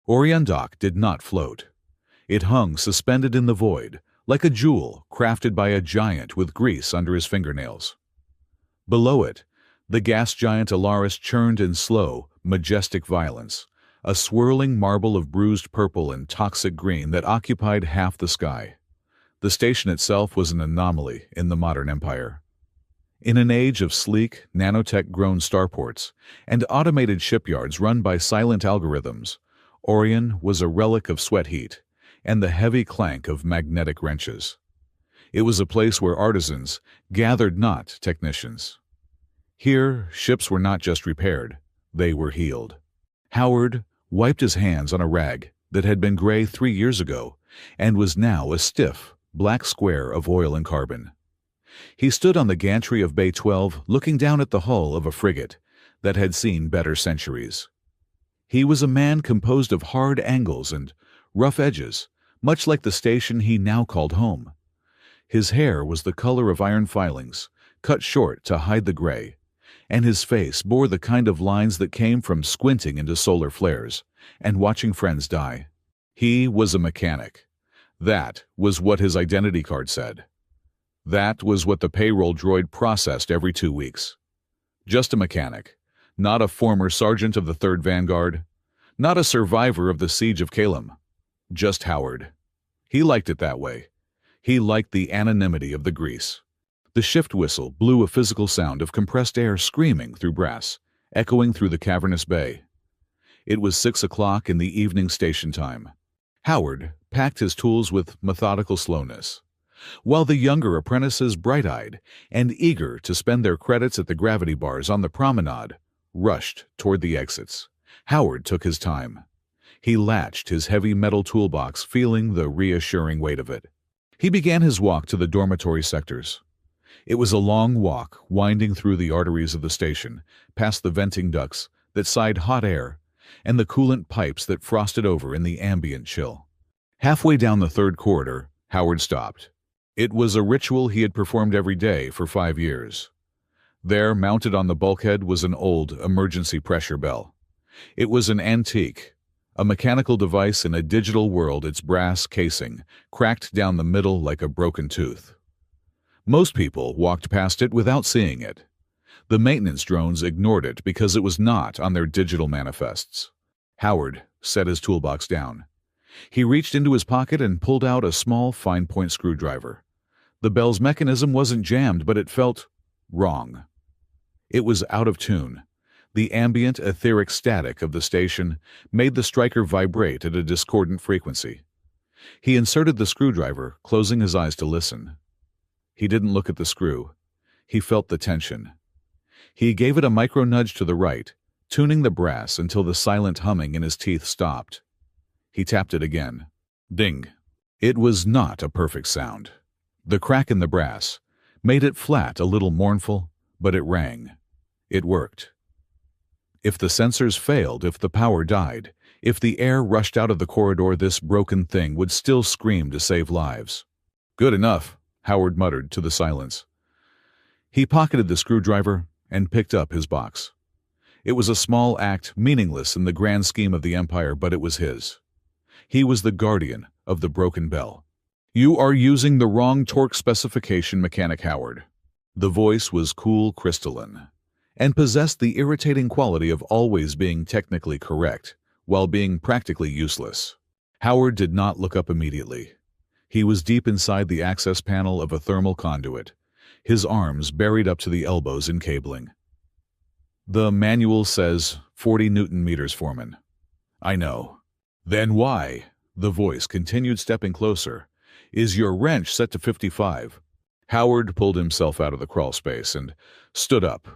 Orion did not float. It hung suspended in the void, like a jewel crafted by a giant with grease under his fingernails. Below it, the gas giant Alaris churned in slow, majestic violence, a swirling marble of bruised purple and toxic green that occupied half the sky. The station itself was an anomaly in the modern empire. In an age of sleek, nanotech-grown starports and automated shipyards run by silent algorithms, Orion was a relic of sweat heat and the heavy clank of magnetic wrenches. It was a place where artisans gathered, not technicians. Here, ships were not just repaired, they were healed. Howard wiped his hands on a rag that had been gray 3 years ago and was now a stiff, black square of oil and carbon. He stood on the gantry of Bay 12 looking down at the hull of a frigate that had seen better centuries. He was a man composed of hard angles and rough edges, much like the station he now called home. His hair was the color of iron filings, cut short to hide the gray, and his face bore the kind of lines that came from squinting into solar flares and watching friends die. He was a mechanic. That was what his identity card said. That was what the payroll droid processed every 2 weeks. Just a mechanic, not a former sergeant of the 3rd Vanguard, not a survivor of the Siege of Calum. Just Howard. He liked it that way. He liked the anonymity of the grease. The shift whistle blew a physical sound of compressed air screaming through brass, echoing through the cavernous bay. It was 6 o'clock in the evening station time. Howard packed his tools with methodical slowness, while the younger apprentices, bright-eyed and eager to spend their credits at the gravity bars on the promenade, rushed toward the exits. Howard took his time. He latched his heavy metal toolbox, feeling the reassuring weight of it. He began his walk to the dormitory sectors. It was a long walk, winding through the arteries of the station, past the venting ducts that sighed hot air and the coolant pipes that frosted over in the ambient chill. Halfway down the 3rd corridor, Howard stopped. It was a ritual he had performed every day for 5 years. There, mounted on the bulkhead, was an old emergency pressure bell. It was an antique, a mechanical device in a digital world, its brass casing cracked down the middle like a broken tooth. Most people walked past it without seeing it. The maintenance drones ignored it because it was not on their digital manifests. Howard set his toolbox down. He reached into his pocket and pulled out a small fine-point screwdriver. The bell's mechanism wasn't jammed, but it felt wrong. It was out of tune. The ambient, etheric static of the station made the striker vibrate at a discordant frequency. He inserted the screwdriver, closing his eyes to listen. He didn't look at the screw. He felt the tension. He gave it a micro-nudge to the right, tuning the brass until the silent humming in his teeth stopped. He tapped it again. Ding. It was not a perfect sound. The crack in the brass made it flat, a little mournful, but it rang. It worked. If the sensors failed, if the power died, if the air rushed out of the corridor, this broken thing would still scream to save lives. Good enough, Howard muttered to the silence. He pocketed the screwdriver and picked up his box. It was a small act, meaningless in the grand scheme of the Empire, but it was his. He was the guardian of the broken bell. You are using the wrong torque specification, Mechanic Howard. The voice was cool, crystalline, and possessed the irritating quality of always being technically correct, while being practically useless. Howard did not look up immediately. He was deep inside the access panel of a thermal conduit, his arms buried up to the elbows in cabling. The manual says 40 Newton meters, Foreman. I know. Then why, the voice continued, stepping closer, is your wrench set to 55? Howard pulled himself out of the crawl space and stood up.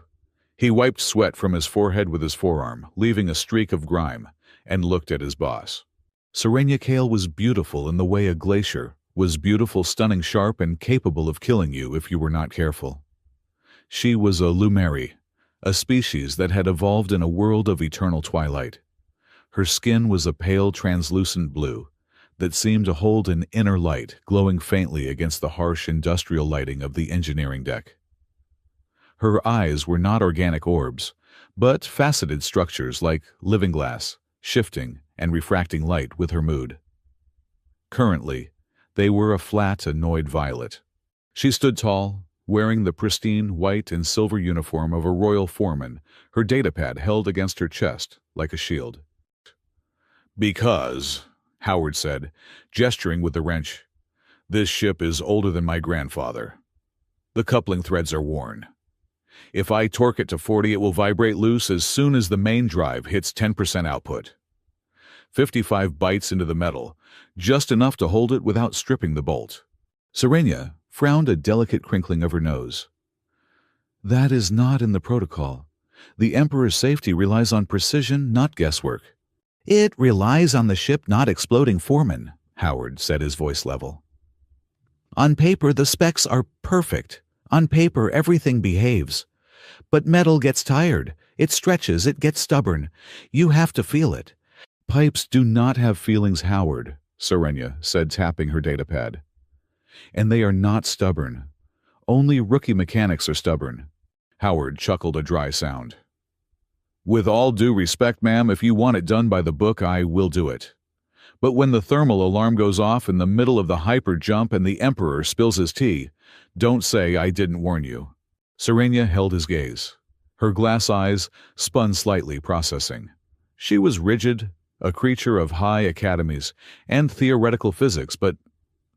He wiped sweat from his forehead with his forearm, leaving a streak of grime, and looked at his boss. Serenia Kale was beautiful in the way a glacier was beautiful, stunning, sharp, and capable of killing you if you were not careful. She was a Lumeri, a species that had evolved in a world of eternal twilight. Her skin was a pale, translucent blue that seemed to hold an inner light glowing faintly against the harsh industrial lighting of the engineering deck. Her eyes were not organic orbs, but faceted structures like living glass, shifting and refracting light with her mood. Currently, they were a flat, annoyed violet. She stood tall, wearing the pristine white and silver uniform of a royal foreman, her datapad held against her chest like a shield. "Because," Howard said, gesturing with the wrench, "this ship is older than my grandfather. The coupling threads are worn. If I torque it to 40, it will vibrate loose as soon as the main drive hits 10% output. 55 bites into the metal, just enough to hold it without stripping the bolt." Serenia frowned a delicate crinkling of her nose. "That is not in the protocol. The Emperor's safety relies on precision, not guesswork." "It relies on the ship not exploding, Foreman," Howard said, his voice level. "On paper, the specs are perfect. On paper, everything behaves. But metal gets tired. It stretches, it gets stubborn. You have to feel it." "Pipes do not have feelings, Howard," Serenia said, tapping her datapad. "And they are not stubborn. Only rookie mechanics are stubborn." Howard chuckled a dry sound. "With all due respect, ma'am, if you want it done by the book, I will do it. But when the thermal alarm goes off in the middle of the hyper jump and the Emperor spills his tea, don't say I didn't warn you." Serenia held his gaze. Her glass eyes spun slightly, processing. She was rigid, a creature of high academies and theoretical physics, but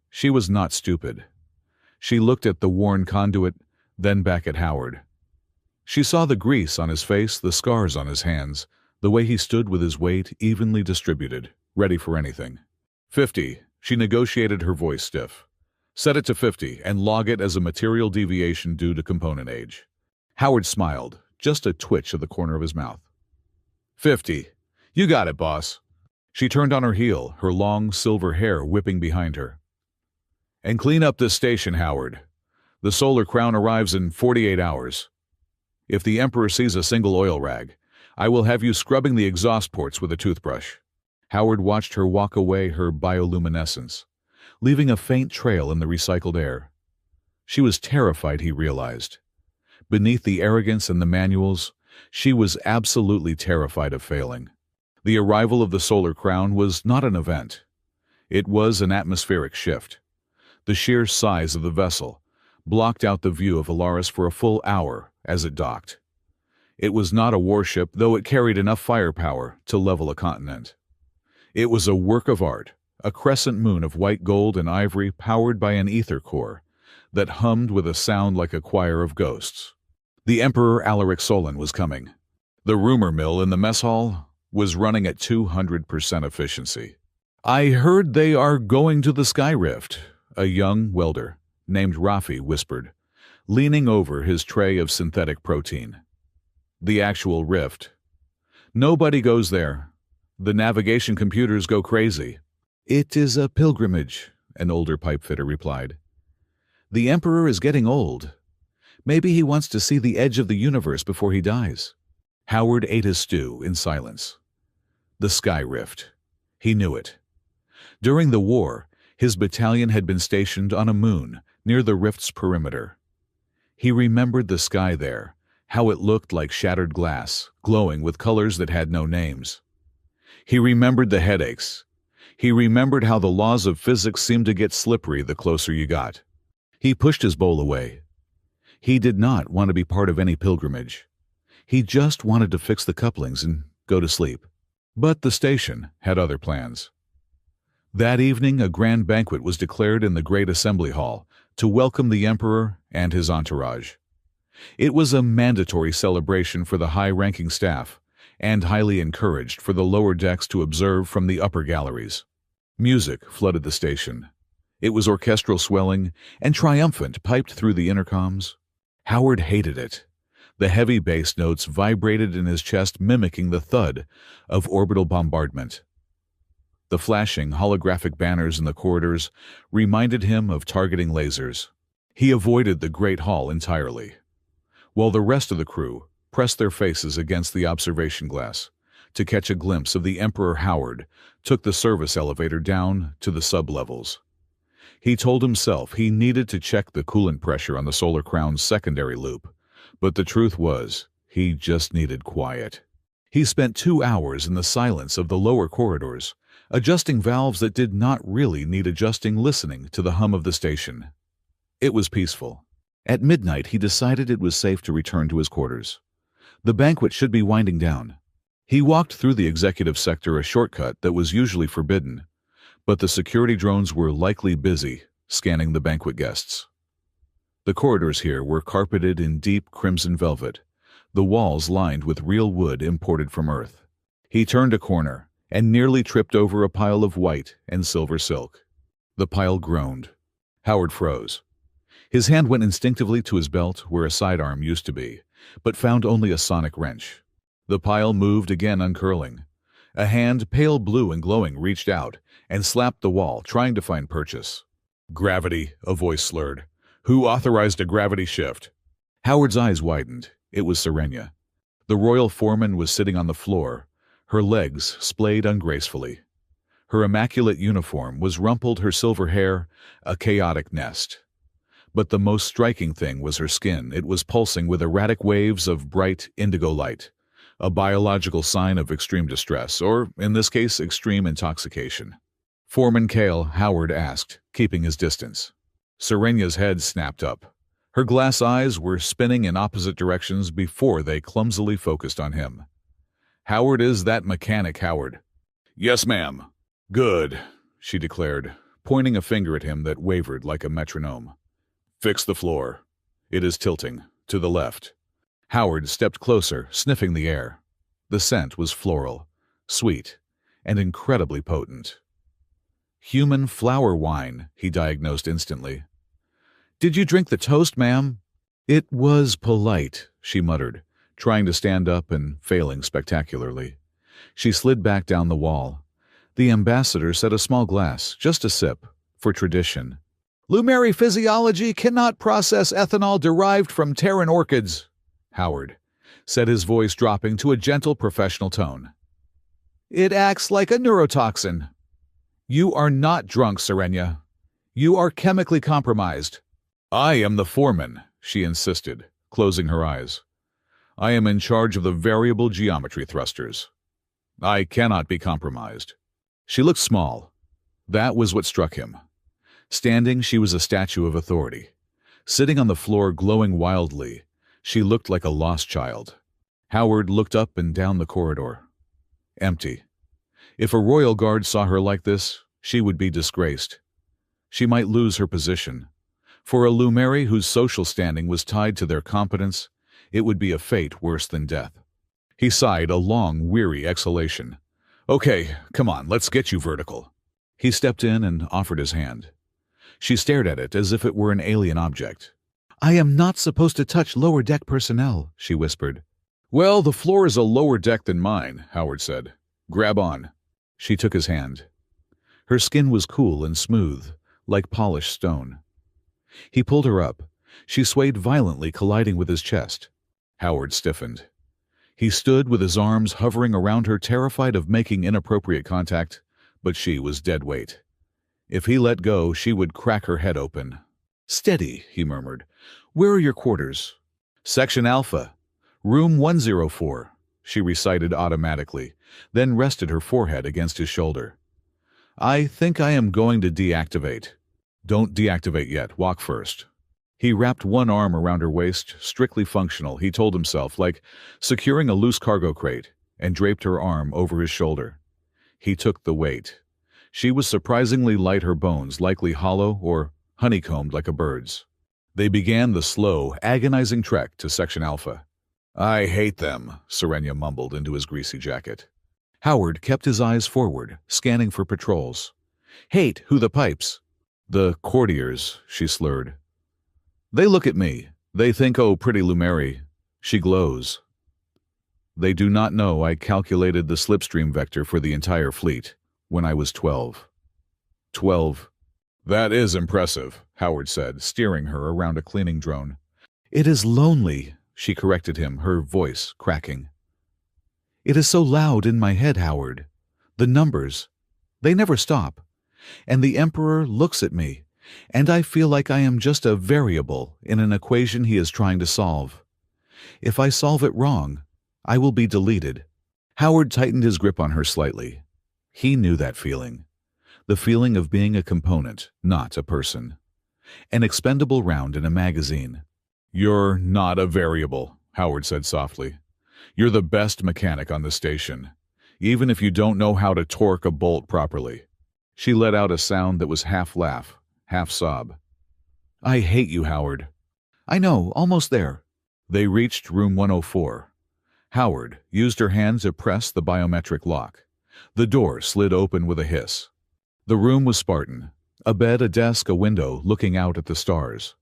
she was not stupid. She looked at the worn conduit, then back at Howard. She saw the grease on his face, the scars on his hands, the way he stood with his weight evenly distributed, ready for anything. 50, she negotiated, her voice stiff. "Set it to 50 and log it as a material deviation due to component age." Howard smiled, just a twitch of the corner of his mouth. 50. You got it, boss." She turned on her heel, her long silver hair whipping behind her. "And clean up this station, Howard. The solar crown arrives in 48 hours. If the Emperor sees a single oil rag, I will have you scrubbing the exhaust ports with a toothbrush." Howard watched her walk away, her bioluminescence, leaving a faint trail in the recycled air. She was terrified, he realized. Beneath the arrogance and the manuals, she was absolutely terrified of failing. The arrival of the solar crown was not an event. It was an atmospheric shift. The sheer size of the vessel blocked out the view of Alaris for a full hour as it docked. It was not a warship, though it carried enough firepower to level a continent. It was a work of art, a crescent moon of white gold and ivory powered by an ether core that hummed with a sound like a choir of ghosts. The Emperor Alaric Solon was coming. The rumor mill in the mess hall was running at 200% efficiency. "I heard they are going to the Sky Rift," a young welder named Rafi whispered, leaning over his tray of synthetic protein. "The actual rift. Nobody goes there. The navigation computers go crazy." "It is a pilgrimage," an older pipefitter replied. "The Emperor is getting old. Maybe he wants to see the edge of the universe before he dies." Howard ate his stew in silence. The Sky Rift. He knew it. During the war, his battalion had been stationed on a moon near the rift's perimeter. He remembered the sky there, how it looked like shattered glass, glowing with colors that had no names. He remembered the headaches. He remembered how the laws of physics seemed to get slippery the closer you got. He pushed his bowl away. He did not want to be part of any pilgrimage. He just wanted to fix the couplings and go to sleep. But the station had other plans. That evening, a grand banquet was declared in the great assembly hall to welcome the Emperor and his entourage. It was a mandatory celebration for the high-ranking staff and highly encouraged for the lower decks to observe from the upper galleries. Music flooded the station. It was orchestral swelling and triumphant, piped through the intercoms. Howard hated it. The heavy bass notes vibrated in his chest, mimicking the thud of orbital bombardment. The flashing holographic banners in the corridors reminded him of targeting lasers. He avoided the great hall entirely, while the rest of the crew pressed their faces against the observation glass to catch a glimpse of the Emperor. Howard took the service elevator down to the sub-levels. He told himself he needed to check the coolant pressure on the Solar Crown's secondary loop, but the truth was, he just needed quiet. He spent 2 hours in the silence of the lower corridors, adjusting valves that did not really need adjusting, listening to the hum of the station. It was peaceful. At midnight, he decided it was safe to return to his quarters. The banquet should be winding down. He walked through the executive sector, a shortcut that was usually forbidden, but the security drones were likely busy scanning the banquet guests. The corridors here were carpeted in deep crimson velvet, the walls lined with real wood imported from Earth. He turned a corner and nearly tripped over a pile of white and silver silk. The pile groaned. Howard froze. His hand went instinctively to his belt where a sidearm used to be, but found only a sonic wrench. The pile moved again, uncurling. A hand, pale blue and glowing, reached out and slapped the wall, trying to find purchase. "Gravity," a voice slurred. "Who authorized a gravity shift?" Howard's eyes widened. It was Serenia. The royal foreman was sitting on the floor, her legs splayed ungracefully. Her immaculate uniform was rumpled, her silver hair a chaotic nest. But the most striking thing was her skin. It was pulsing with erratic waves of bright indigo light, a biological sign of extreme distress, or, in this case, extreme intoxication. "Foreman Kale," Howard asked, keeping his distance. Serenia's head snapped up. Her glass eyes were spinning in opposite directions before they clumsily focused on him. "Howard, is that mechanic Howard?" "Yes, ma'am." "Good," she declared, pointing a finger at him that wavered like a metronome. "Fix the floor. It is tilting. To the left." Howard stepped closer, sniffing the air. The scent was floral, sweet, and incredibly potent. "Human flower wine," he diagnosed instantly. "Did you drink the toast, ma'am?" "It was polite," she muttered, trying to stand up and failing spectacularly. She slid back down the wall. The ambassador set a small glass, just a sip, for tradition. "Lumeri physiology cannot process ethanol derived from Terran orchids," Howard said, his voice dropping to a gentle professional tone. "It acts like a neurotoxin." "You are not drunk, Serenia. You are chemically compromised." "I am the foreman," she insisted, closing her eyes. "I am in charge of the variable geometry thrusters. I cannot be compromised." She looked small. That was what struck him. Standing, she was a statue of authority. Sitting on the floor, glowing wildly, she looked like a lost child. Howard looked up and down the corridor. Empty. If a royal guard saw her like this, she would be disgraced. She might lose her position. For a Lumeri whose social standing was tied to their competence, it would be a fate worse than death. He sighed a long, weary exhalation. "Okay, come on, let's get you vertical." He stepped in and offered his hand. She stared at it as if it were an alien object. "I am not supposed to touch lower deck personnel," she whispered. "Well, the floor is a lower deck than mine," Howard said. "Grab on." She took his hand. Her skin was cool and smooth, like polished stone. He pulled her up. She swayed violently, colliding with his chest. Howard stiffened. He stood with his arms hovering around her, terrified of making inappropriate contact, but she was dead weight. If he let go, she would crack her head open. "Steady," he murmured. "Where are your quarters?" "Section Alpha. Room 104, she recited automatically, then rested her forehead against his shoulder. "I think I am going to deactivate." "Don't deactivate yet. Walk first." He wrapped one arm around her waist, strictly functional, he told himself, like securing a loose cargo crate, and draped her arm over his shoulder. He took the weight. She was surprisingly light, her bones likely hollow or honeycombed like a bird's. They began the slow, agonizing trek to Section Alpha. "I hate them," Serenia mumbled into his greasy jacket. Howard kept his eyes forward, scanning for patrols. "Hate, who the pipes?" "The courtiers," she slurred. "They look at me. They think, oh, pretty Lumeri. She glows. They do not know I calculated the slipstream vector for the entire fleet when I was 12. 12. "That is impressive," Howard said, steering her around a cleaning drone. "It is lonely," she corrected him, her voice cracking. "It is so loud in my head, Howard. The numbers, they never stop. And the Emperor looks at me, and I feel like I am just a variable in an equation he is trying to solve. If I solve it wrong, I will be deleted. Howard tightened his grip on her slightly. He knew that feeling. The feeling of being a component, not a person. An expendable round in a magazine. "You're not a variable," Howard said softly. "You're the best mechanic on the station, even if you don't know how to torque a bolt properly." She let out a sound that was half laugh, half sob. "I hate you, Howard." "I know, almost there." They reached room 104. Howard used her hand to press the biometric lock. The door slid open with a hiss. The room was Spartan. A bed, a desk, a window looking out at the stars.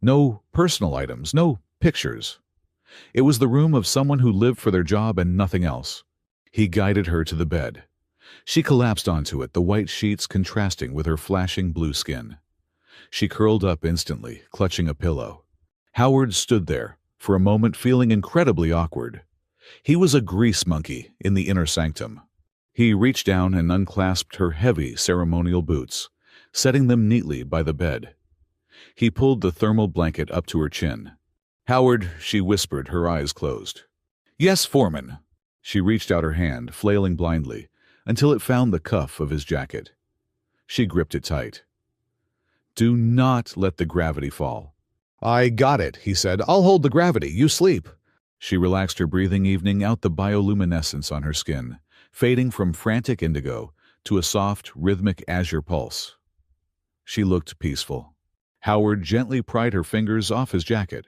No personal items, no pictures. It was the room of someone who lived for their job and nothing else. He guided her to the bed. She collapsed onto it, the white sheets contrasting with her flashing blue skin. She curled up instantly, clutching a pillow. Howard stood there, for a moment feeling incredibly awkward. He was a grease monkey in the inner sanctum. He reached down and unclasped her heavy ceremonial boots, setting them neatly by the bed. He pulled the thermal blanket up to her chin. "Howard," she whispered, her eyes closed. "Yes, Foreman." She reached out her hand, flailing blindly, until it found the cuff of his jacket. She gripped it tight. "Do not let the gravity fall." "I got it," he said. "I'll hold the gravity. You sleep." She relaxed her breathing, evening out the bioluminescence on her skin, fading from frantic indigo to a soft, rhythmic azure pulse. She looked peaceful. Howard gently pried her fingers off his jacket.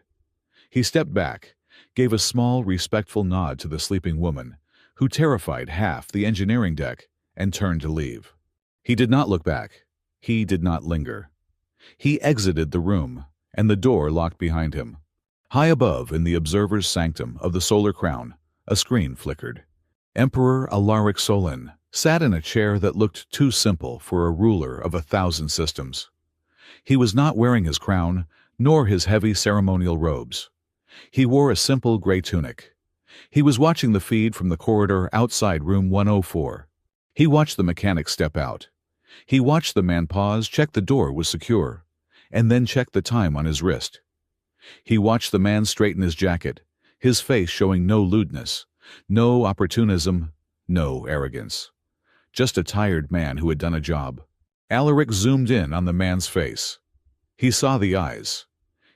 He stepped back, gave a small, respectful nod to the sleeping woman, who terrified half the engineering deck, and turned to leave. He did not look back. He did not linger. He exited the room, and the door locked behind him. High above, in the observer's sanctum of the solar crown, a screen flickered. Emperor Alaric Solon sat in a chair that looked too simple for a ruler of 1,000 systems. He was not wearing his crown, nor his heavy ceremonial robes. He wore a simple gray tunic. He was watching the feed from the corridor outside room 104. He watched the mechanic step out. He watched the man pause, check the door was secure, and then check the time on his wrist. He watched the man straighten his jacket, his face showing no lewdness, no opportunism, no arrogance. Just a tired man who had done a job. Alaric zoomed in on the man's face. He saw the eyes.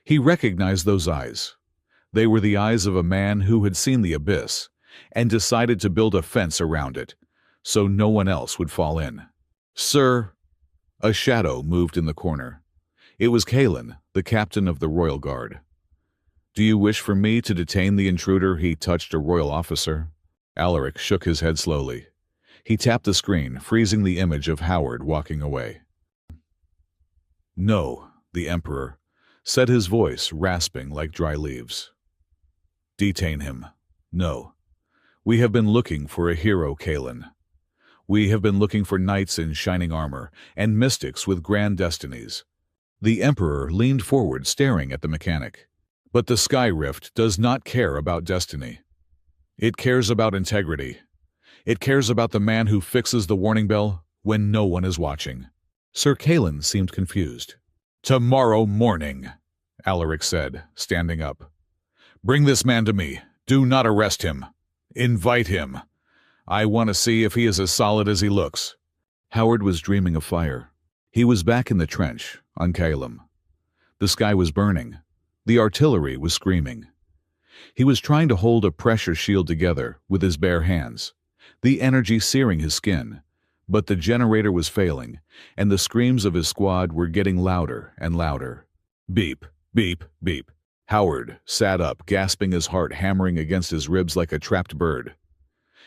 He recognized those eyes. They were the eyes of a man who had seen the abyss and decided to build a fence around it so no one else would fall in. "Sir," a shadow moved in the corner. It was Kalen, the captain of the Royal Guard. "Do you wish for me to detain the intruder?" He touched a royal officer. Alaric shook his head slowly. He tapped the screen, freezing the image of Howard walking away. "No," the Emperor said, his voice rasping like dry leaves. "Detain him. No. We have been looking for a hero, Kalen. We have been looking for knights in shining armor and mystics with grand destinies." The Emperor leaned forward, staring at the mechanic. "But the Sky Rift does not care about destiny. It cares about integrity. It cares about the man who fixes the warning bell when no one is watching." Sir Kalen seemed confused. "Tomorrow morning," Alaric said, standing up. "Bring this man to me. Do not arrest him. Invite him. I want to see if he is as solid as he looks." Howard was dreaming of fire. He was back in the trench, on Calum. The sky was burning. The artillery was screaming. He was trying to hold a pressure shield together with his bare hands, the energy searing his skin, but the generator was failing, and the screams of his squad were getting louder and louder. Beep, beep, beep. Howard sat up, gasping, his heart hammering against his ribs like a trapped bird.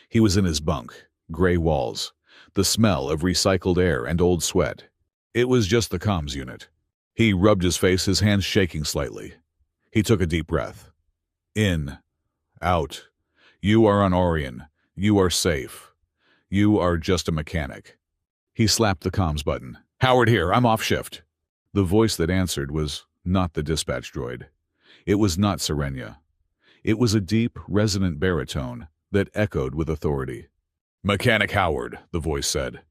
He was in his bunk, gray walls, the smell of recycled air and old sweat. It was just the comms unit. He rubbed his face, his hands shaking slightly. He took a deep breath. In. Out. You are on Orion. You are safe. You are just a mechanic. He slapped the comms button. "Howard here, I'm off shift." The voice that answered was not the dispatch droid. It was not Serenia. It was a deep, resonant baritone that echoed with authority. "Mechanic Howard," the voice said.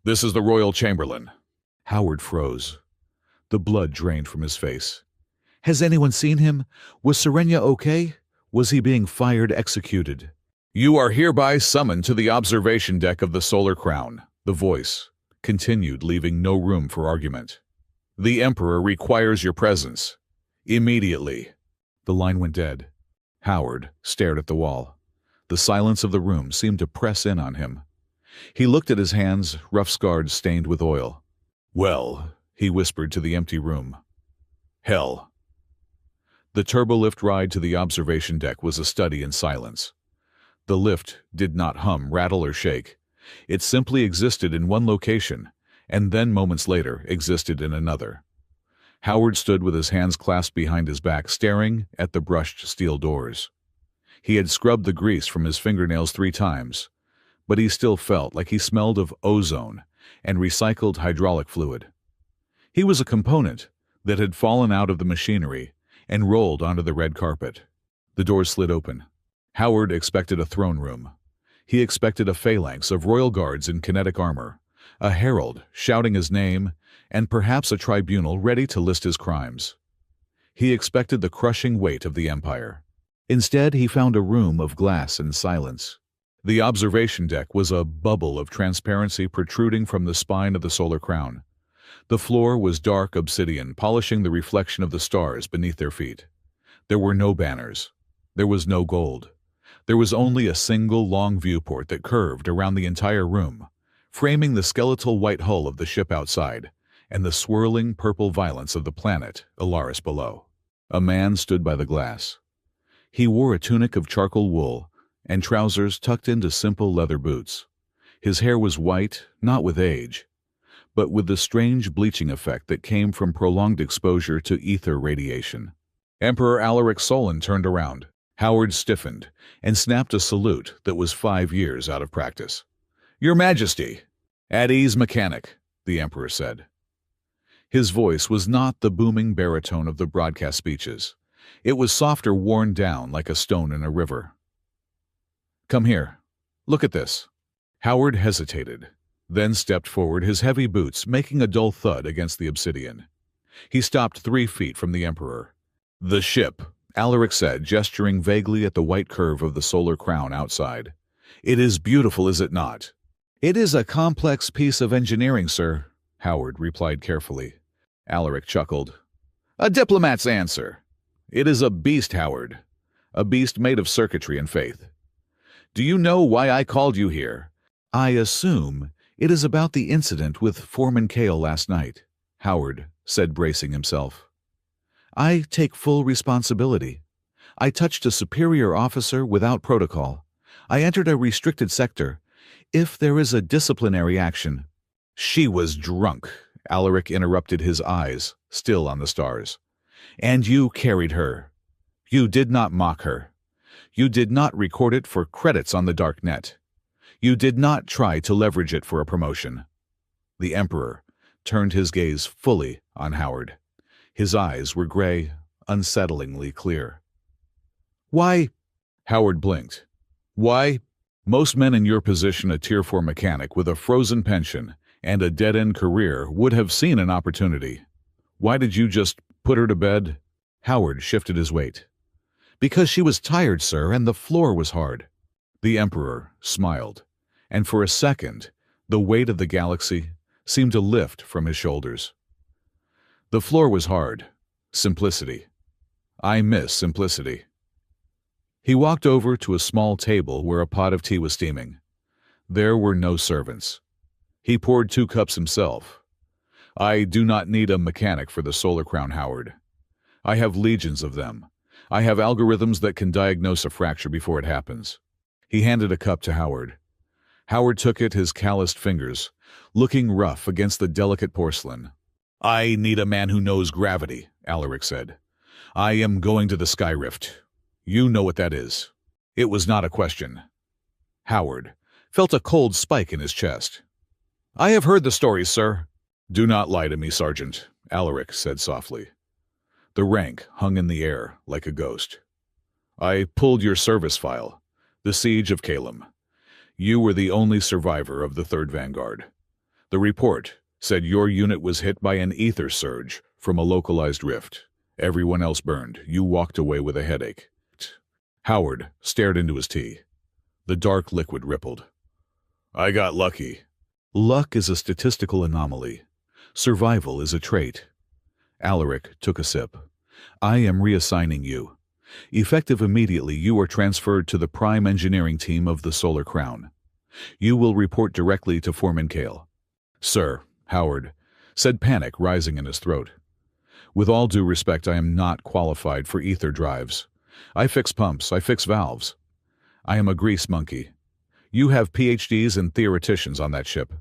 "This is the Royal Chamberlain." Howard froze. The blood drained from his face. Has anyone seen him? Was Serenia okay? Was he being fired, executed? You are hereby summoned to the observation deck of the Solar Crown, the voice continued, leaving no room for argument. The Emperor requires your presence. Immediately. The line went dead. Howard stared at the wall. The silence of the room seemed to press in on him. He looked at his hands, rough scars stained with oil. Well, he whispered to the empty room. Hell. The turbolift ride to the observation deck was a study in silence. The lift did not hum, rattle, or shake. It simply existed in one location, and then moments later existed in another. Howard stood with his hands clasped behind his back, staring at the brushed steel doors. He had scrubbed the grease from his fingernails 3 times, but he still felt like he smelled of ozone and recycled hydraulic fluid. He was a component that had fallen out of the machinery and rolled onto the red carpet. The doors slid open. Howard expected a throne room. He expected a phalanx of royal guards in kinetic armor, a herald shouting his name, and perhaps a tribunal ready to list his crimes. He expected the crushing weight of the empire. Instead, he found a room of glass and silence. The observation deck was a bubble of transparency protruding from the spine of the solar crown. The floor was dark obsidian, polishing the reflection of the stars beneath their feet. There were no banners. There was no gold. There was only a single long viewport that curved around the entire room, framing the skeletal white hull of the ship outside and the swirling purple violence of the planet Alaris below. A man stood by the glass. He wore a tunic of charcoal wool and trousers tucked into simple leather boots. His hair was white, not with age, but with the strange bleaching effect that came from prolonged exposure to ether radiation. Emperor Alaric Solon turned around. Howard stiffened and snapped a salute that was 5 years out of practice. Your Majesty! At ease, mechanic, the Emperor said. His voice was not the booming baritone of the broadcast speeches. It was softer, worn down like a stone in a river. Come here. Look at this. Howard hesitated, then stepped forward, his heavy boots making a dull thud against the obsidian. He stopped 3 feet from the Emperor. The ship, Alaric said, gesturing vaguely at the white curve of the solar crown outside. It is beautiful, is it not? It is a complex piece of engineering, sir, Howard replied carefully. Alaric chuckled. A diplomat's answer. It is a beast, Howard. A beast made of circuitry and faith. Do you know why I called you here? I assume it is about the incident with Foreman Kale last night, Howard said, bracing himself. I take full responsibility. I touched a superior officer without protocol. I entered a restricted sector. If there is a disciplinary action— She was drunk, Alaric interrupted, his eyes still on the stars. And you carried her. You did not mock her. You did not record it for credits on the dark net. You did not try to leverage it for a promotion. The Emperor turned his gaze fully on Howard. His eyes were gray, unsettlingly clear. Why? Howard blinked. Why? Most men in your position, a Tier 4 mechanic with a frozen pension and a dead-end career, would have seen an opportunity. Why did you just put her to bed? Howard shifted his weight. Because she was tired, sir, and the floor was hard. The Emperor smiled, and for a second, the weight of the galaxy seemed to lift from his shoulders. The floor was hard. Simplicity. I miss simplicity. He walked over to a small table where a pot of tea was steaming. There were no servants. He poured 2 cups himself. I do not need a mechanic for the Solar Crown, Howard. I have legions of them. I have algorithms that can diagnose a fracture before it happens. He handed a cup to Howard. Howard took it, his calloused fingers looking rough against the delicate porcelain. I need a man who knows gravity, Alaric said. I am going to the Sky Rift. You know what that is. It was not a question. Howard felt a cold spike in his chest. I have heard the stories, sir. Do not lie to me, Sergeant, Alaric said softly. The rank hung in the air like a ghost. I pulled your service file, the siege of Calum. You were the only survivor of the 3rd Vanguard. The report said your unit was hit by an ether surge from a localized rift. Everyone else burned. You walked away with a headache. Howard stared into his tea. The dark liquid rippled. I got lucky. Luck is a statistical anomaly. Survival is a trait. Alaric took a sip. I am reassigning you. Effective immediately, you are transferred to the prime engineering team of the Solar Crown. You will report directly to Foreman Kale. Sir, Howard, said, panic rising in his throat. With all due respect, I am not qualified for ether drives. I fix pumps, I fix valves. I am a grease monkey. You have PhDs and theoreticians on that ship.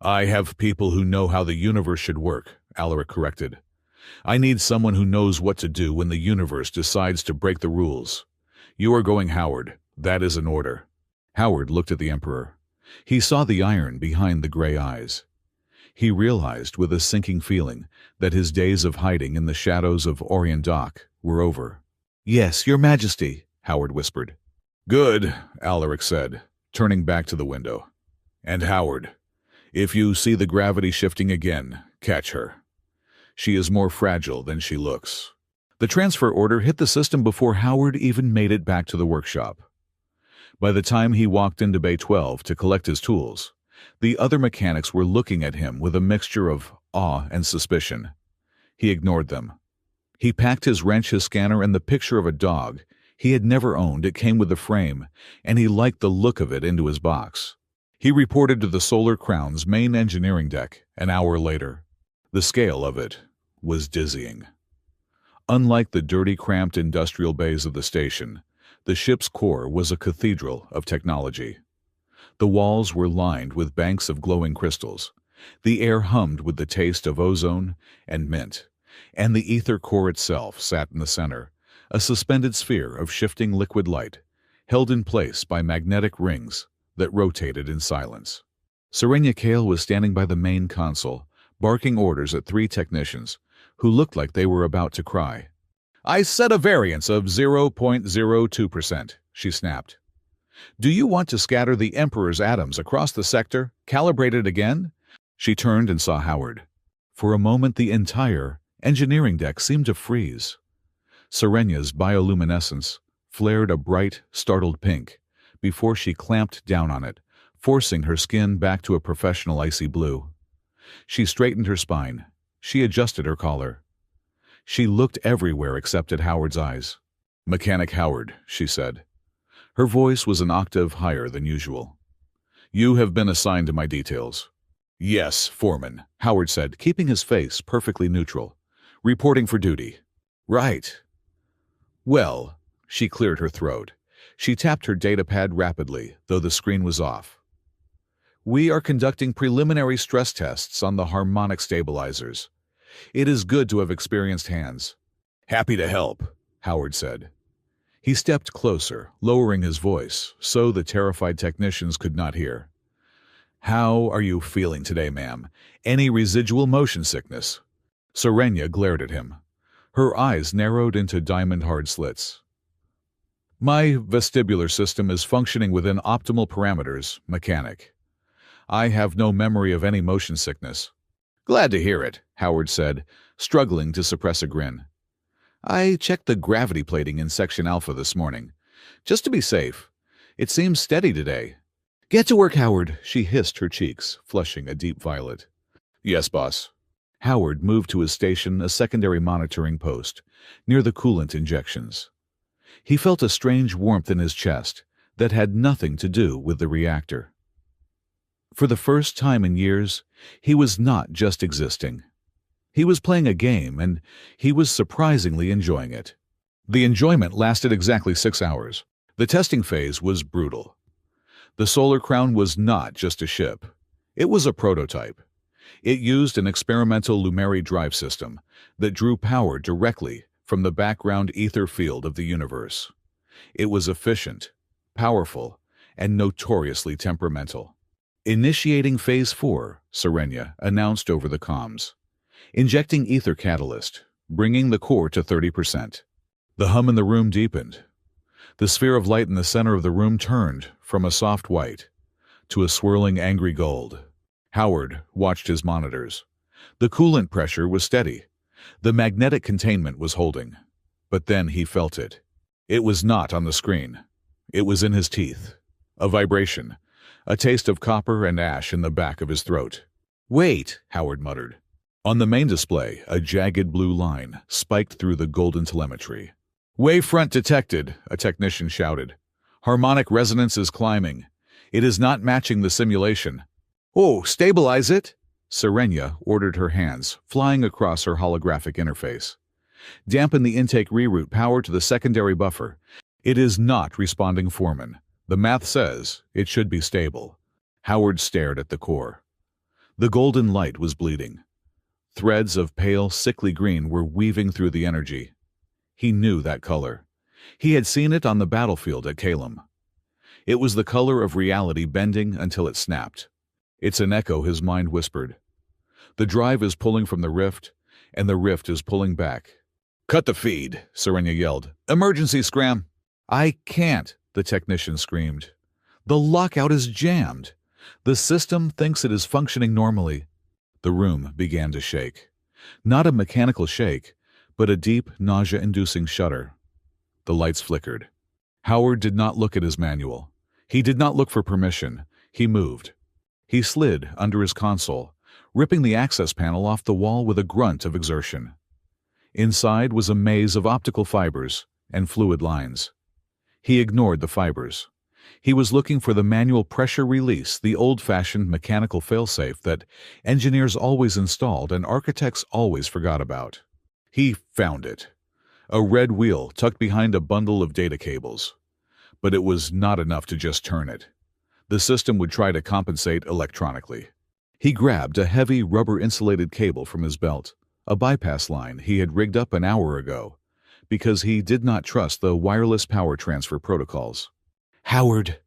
I have people who know how the universe should work, Alaric corrected. I need someone who knows what to do when the universe decides to break the rules. You are going, Howard. That is an order. Howard looked at the Emperor. He saw the iron behind the gray eyes. He realized with a sinking feeling that his days of hiding in the shadows of Orion Dock were over. Yes, Your Majesty, Howard whispered. Good, Alaric said, turning back to the window. And Howard, if you see the gravity shifting again, catch her. She is more fragile than she looks. The transfer order hit the system before Howard even made it back to the workshop. By the time he walked into Bay 12 to collect his tools, the other mechanics were looking at him with a mixture of awe and suspicion. He ignored them. He packed his wrench, his scanner, and the picture of a dog he had never owned. It came with the frame, and he liked the look of it into his box. He reported to the Solar Crown's main engineering deck an hour later. The scale of it was dizzying. Unlike the dirty, cramped industrial bays of the station, the ship's core was a cathedral of technology. The walls were lined with banks of glowing crystals. The air hummed with the taste of ozone and mint, and the ether core itself sat in the center, a suspended sphere of shifting liquid light, held in place by magnetic rings that rotated in silence. Serenia Kale was standing by the main console, barking orders at 3 technicians, who looked like they were about to cry. I set a variance of 0.02%, she snapped. Do you want to scatter the Emperor's atoms across the sector, calibrate it again? She turned and saw Howard. For a moment, the entire engineering deck seemed to freeze. Serenia's bioluminescence flared a bright, startled pink before she clamped down on it, forcing her skin back to a professional icy blue. She straightened her spine. She adjusted her collar. She looked everywhere except at Howard's eyes. Mechanic Howard, she said. Her voice was an octave higher than usual. You have been assigned to my details. Yes, Foreman, Howard said, keeping his face perfectly neutral. Reporting for duty. Right. Well, she cleared her throat. She tapped her datapad rapidly, though the screen was off. We are conducting preliminary stress tests on the harmonic stabilizers. It is good to have experienced hands. Happy to help, Howard said. He stepped closer, lowering his voice so the terrified technicians could not hear. How are you feeling today, ma'am? Any residual motion sickness? Serenia glared at him. Her eyes narrowed into diamond-hard slits. My vestibular system is functioning within optimal parameters, mechanic. I have no memory of any motion sickness. Glad to hear it, Howard said, struggling to suppress a grin. I checked the gravity plating in Section Alpha this morning. Just to be safe. It seems steady today. Get to work, Howard, she hissed, her cheeks flushing a deep violet. Yes, boss. Howard moved to his station, a secondary monitoring post, near the coolant injections. He felt a strange warmth in his chest that had nothing to do with the reactor. For the first time in years, he was not just existing. He was playing a game, and he was surprisingly enjoying it. The enjoyment lasted exactly 6 hours. The testing phase was brutal. The Solar Crown was not just a ship. It was a prototype. It used an experimental Lumeri drive system that drew power directly from the background ether field of the universe. It was efficient, powerful, and notoriously temperamental. Initiating Phase 4, Serenia announced over the comms. Injecting ether catalyst, bringing the core to 30%. The hum in the room deepened. The sphere of light in the center of the room turned from a soft white to a swirling angry gold. Howard watched his monitors. The coolant pressure was steady. The magnetic containment was holding. But then he felt it. It was not on the screen. It was in his teeth. A vibration, a taste of copper and ash in the back of his throat. "Wait," Howard muttered. On the main display, a jagged blue line spiked through the golden telemetry. "Wavefront detected," a technician shouted. "Harmonic resonance is climbing. It is not matching the simulation." "Oh, stabilize it!" Serenia ordered, her hands flying across her holographic interface. "Dampen the intake reroute power to the secondary buffer. It is not responding, Foreman. The math says it should be stable." Howard stared at the core. The golden light was bleeding. Threads of pale, sickly green were weaving through the energy. He knew that color. He had seen it on the battlefield at Calum. It was the color of reality bending until it snapped. "It's an echo," his mind whispered. "The drive is pulling from the rift, and the rift is pulling back." "Cut the feed," Serenia yelled. "Emergency scram." "I can't," the technician screamed. "The lockout is jammed. The system thinks it is functioning normally." The room began to shake. Not a mechanical shake, but a deep, nausea-inducing shudder. The lights flickered. Howard did not look at his manual. He did not look for permission. He moved. He slid under his console, ripping the access panel off the wall with a grunt of exertion. Inside was a maze of optical fibers and fluid lines. He ignored the fibers. He was looking for the manual pressure release, the old-fashioned mechanical failsafe that engineers always installed and architects always forgot about. He found it. A red wheel tucked behind a bundle of data cables. But it was not enough to just turn it. The system would try to compensate electronically. He grabbed a heavy rubber-insulated cable from his belt, a bypass line he had rigged up an hour ago, because he did not trust the wireless power transfer protocols. "Howard,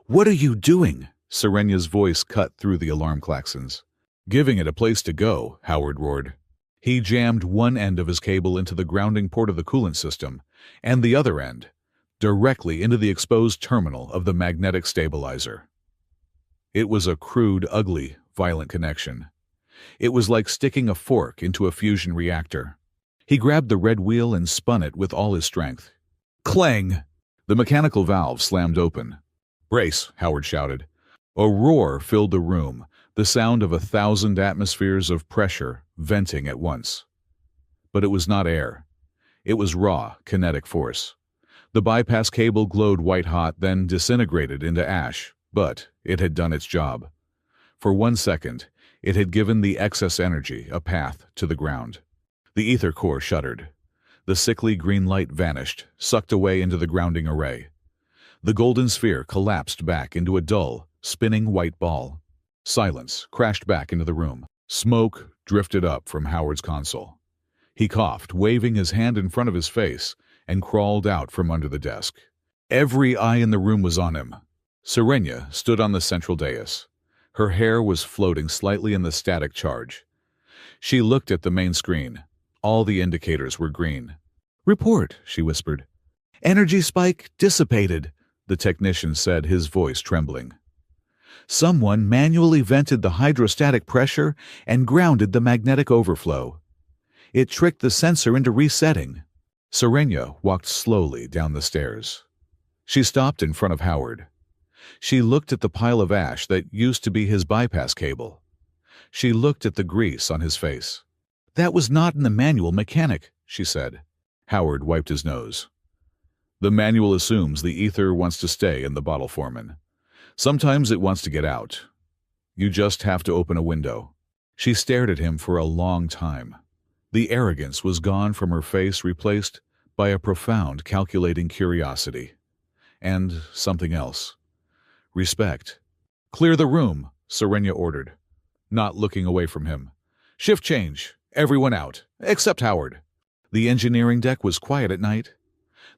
what are you doing?" Serenia's voice cut through the alarm klaxons. "Giving it a place to go," Howard roared. He jammed one end of his cable into the grounding port of the coolant system, and the other end directly into the exposed terminal of the magnetic stabilizer. It was a crude, ugly, violent connection. It was like sticking a fork into a fusion reactor. He grabbed the red wheel and spun it with all his strength. Clang! The mechanical valve slammed open. "Brace!" Howard shouted. A roar filled the room, the sound of 1,000 atmospheres of pressure venting at once. But it was not air. It was raw, kinetic force. The bypass cable glowed white-hot, then disintegrated into ash, but it had done its job. For 1 second, it had given the excess energy a path to the ground. The ether core shuddered. The sickly green light vanished, sucked away into the grounding array. The golden sphere collapsed back into a dull, spinning white ball. Silence crashed back into the room. Smoke drifted up from Howard's console. He coughed, waving his hand in front of his face, and crawled out from under the desk. Every eye in the room was on him. Serenia stood on the central dais. Her hair was floating slightly in the static charge. She looked at the main screen. All the indicators were green. "Report," she whispered. "Energy spike dissipated," the technician said, his voice trembling. "Someone manually vented the hydrostatic pressure and grounded the magnetic overflow. It tricked the sensor into resetting." Serenia walked slowly down the stairs. She stopped in front of Howard. She looked at the pile of ash that used to be his bypass cable. She looked at the grease on his face. "That was not in the manual, mechanic," she said. Howard wiped his nose. "The manual assumes the ether wants to stay in the bottle, Foreman. Sometimes it wants to get out. You just have to open a window." She stared at him for a long time. The arrogance was gone from her face, replaced by a profound, calculating curiosity. And something else. Respect. "Clear the room," Serenia ordered, not looking away from him. "Shift change. Everyone out, except Howard." The engineering deck was quiet at night.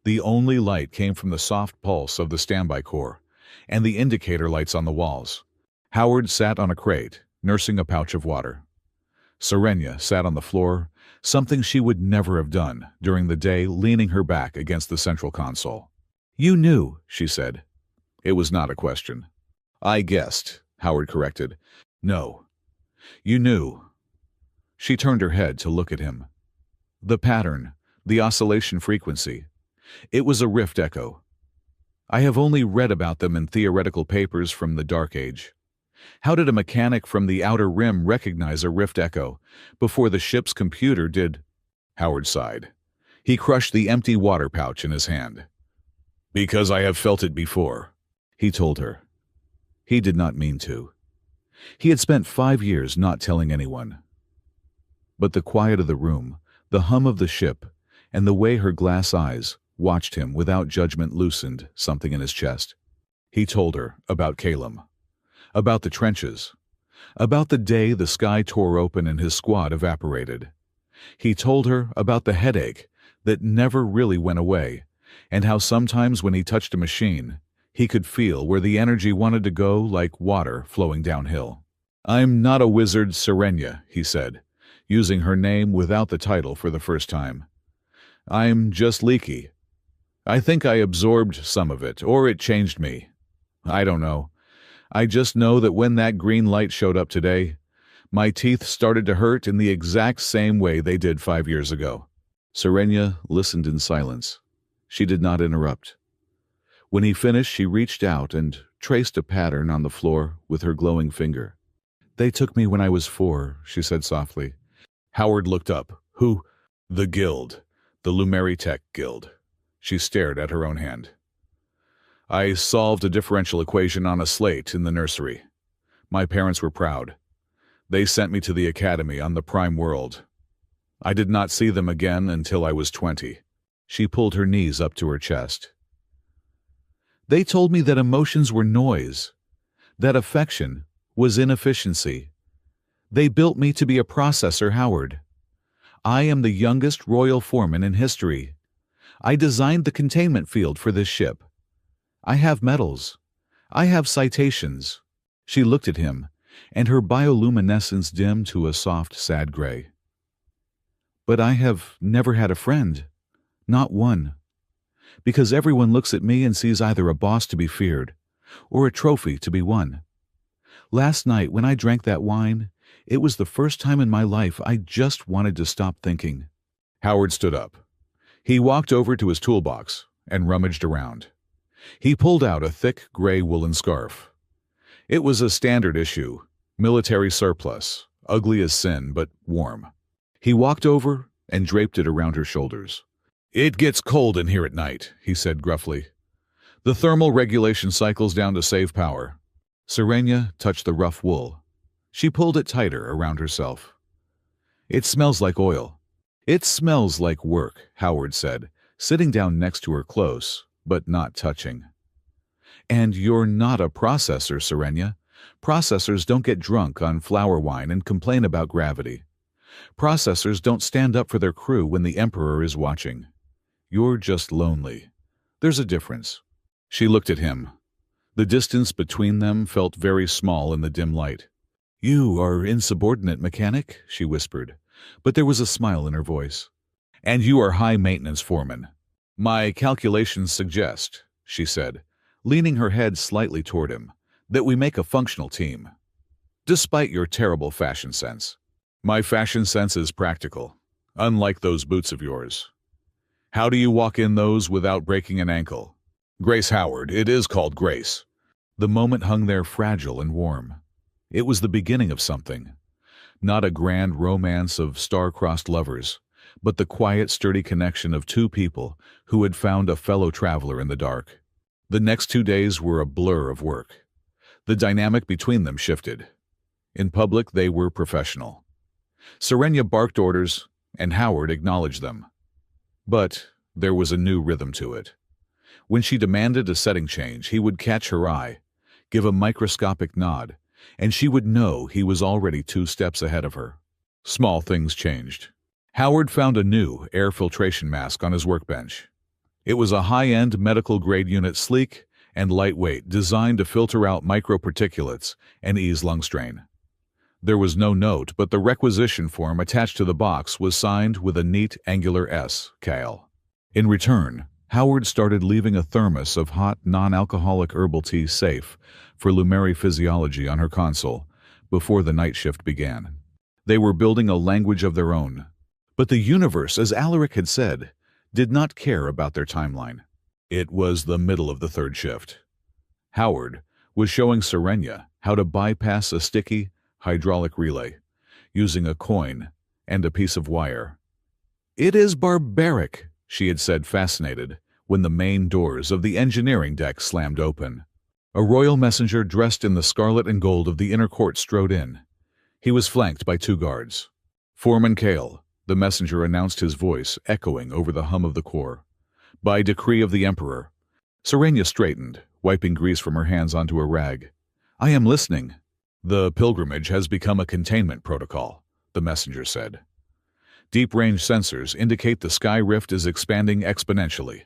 The only light came from the soft pulse of the standby core and the indicator lights on the walls. Howard sat on a crate, nursing a pouch of water. Serenia sat on the floor, something she would never have done during the day, leaning her back against the central console. "You knew," she said. It was not a question. "I guessed," Howard corrected. "No. You knew." She turned her head to look at him. The pattern, the oscillation frequency. It was a rift echo. I have only read about them in theoretical papers from the Dark Age. How did a mechanic from the Outer Rim recognize a rift echo before the ship's computer did? Howard sighed. He crushed the empty water pouch in his hand. Because I have felt it before, he told her. He did not mean to. He had spent 5 years not telling anyone. But the quiet of the room, the hum of the ship, and the way her glass eyes watched him without judgment loosened something in his chest. He told her about Calum, about the trenches, about the day the sky tore open and his squad evaporated. He told her about the headache that never really went away, and how sometimes when he touched a machine, he could feel where the energy wanted to go like water flowing downhill. I'm not a wizard, Serenia, he said, using her name without the title for the first time. I'm just leaky. I think I absorbed some of it, or it changed me. I don't know. I just know that when that green light showed up today, my teeth started to hurt in the exact same way they did 5 years ago. Serenia listened in silence. She did not interrupt. When he finished, she reached out and traced a pattern on the floor with her glowing finger. They took me when I was 4, she said softly. Howard looked up. Who? The Guild. The Lumeritech Guild. She stared at her own hand. I solved a differential equation on a slate in the nursery. My parents were proud. They sent me to the academy on the Prime World. I did not see them again until I was 20. She pulled her knees up to her chest. They told me that emotions were noise, that affection was inefficiency. They built me to be a processor, Howard. I am the youngest royal foreman in history. I designed the containment field for this ship. I have medals. I have citations. She looked at him, and her bioluminescence dimmed to a soft, sad gray. But I have never had a friend. Not one. Because everyone looks at me and sees either a boss to be feared or a trophy to be won. Last night, when I drank that wine, it was the first time in my life I just wanted to stop thinking. Howard stood up. He walked over to his toolbox and rummaged around. He pulled out a thick gray woolen scarf. It was a standard issue, military surplus, ugly as sin, but warm. He walked over and draped it around her shoulders. It gets cold in here at night, he said gruffly. The thermal regulation cycles down to save power. Serenia touched the rough wool. She pulled it tighter around herself. It smells like oil. It smells like work, Howard said, sitting down next to her close, but not touching. And you're not a processor, Serenia. Processors don't get drunk on flower wine and complain about gravity. Processors don't stand up for their crew when the Emperor is watching. You're just lonely. There's a difference. She looked at him. The distance between them felt very small in the dim light. You are insubordinate, mechanic, she whispered, but there was a smile in her voice. And you are high-maintenance foreman. My calculations suggest, she said, leaning her head slightly toward him, that we make a functional team. Despite your terrible fashion sense. My fashion sense is practical, unlike those boots of yours. How do you walk in those without breaking an ankle? Grace Howard, it is called Grace. The moment hung there fragile and warm. It was the beginning of something. Not a grand romance of star-crossed lovers, but the quiet, sturdy connection of two people who had found a fellow traveler in the dark. The next 2 days were a blur of work. The dynamic between them shifted. In public, they were professional. Serenia barked orders, and Howard acknowledged them. But there was a new rhythm to it. When she demanded a setting change, he would catch her eye, give a microscopic nod, and she would know he was already 2 steps ahead of her. Small things changed. Howard found a new air filtration mask on his workbench. It was a high-end medical-grade unit, sleek and lightweight, designed to filter out microparticulates and ease lung strain. There was no note, but the requisition form attached to the box was signed with a neat angular S, Cal. In return, Howard started leaving a thermos of hot, non-alcoholic herbal tea safe for Lumeri physiology on her console before the night shift began. They were building a language of their own. But the universe, as Alaric had said, did not care about their timeline. It was the middle of the third shift. Howard was showing Serenia how to bypass a sticky hydraulic relay using a coin and a piece of wire. "It is barbaric," she had said, fascinated, when the main doors of the engineering deck slammed open. A royal messenger dressed in the scarlet and gold of the inner court strode in. He was flanked by 2 guards. "Foreman Kale," the messenger announced, his voice echoing over the hum of the core. "By decree of the Emperor." Serenia straightened, wiping grease from her hands onto a rag. "I am listening." "The pilgrimage has become a containment protocol," the messenger said. "Deep-range sensors indicate the sky rift is expanding exponentially.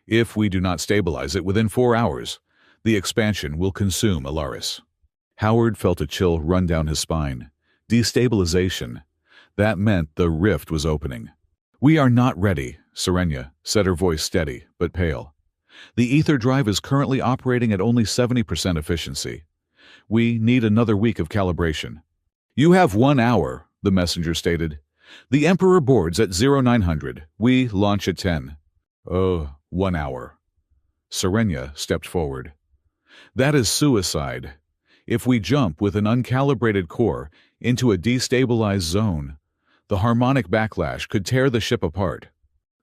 If we do not stabilize it within 4 hours, the expansion will consume Alaris." Howard felt a chill run down his spine. Destabilization. That meant the rift was opening. "We are not ready," Serenia said, her voice steady but pale. "The ether drive is currently operating at only 70% efficiency. We need another week of calibration." "You have 1 hour," the messenger stated. "The Emperor boards at 0900. We launch at 10. 1 hour. Serenia stepped forward. "That is suicide. If we jump with an uncalibrated core into a destabilized zone, the harmonic backlash could tear the ship apart."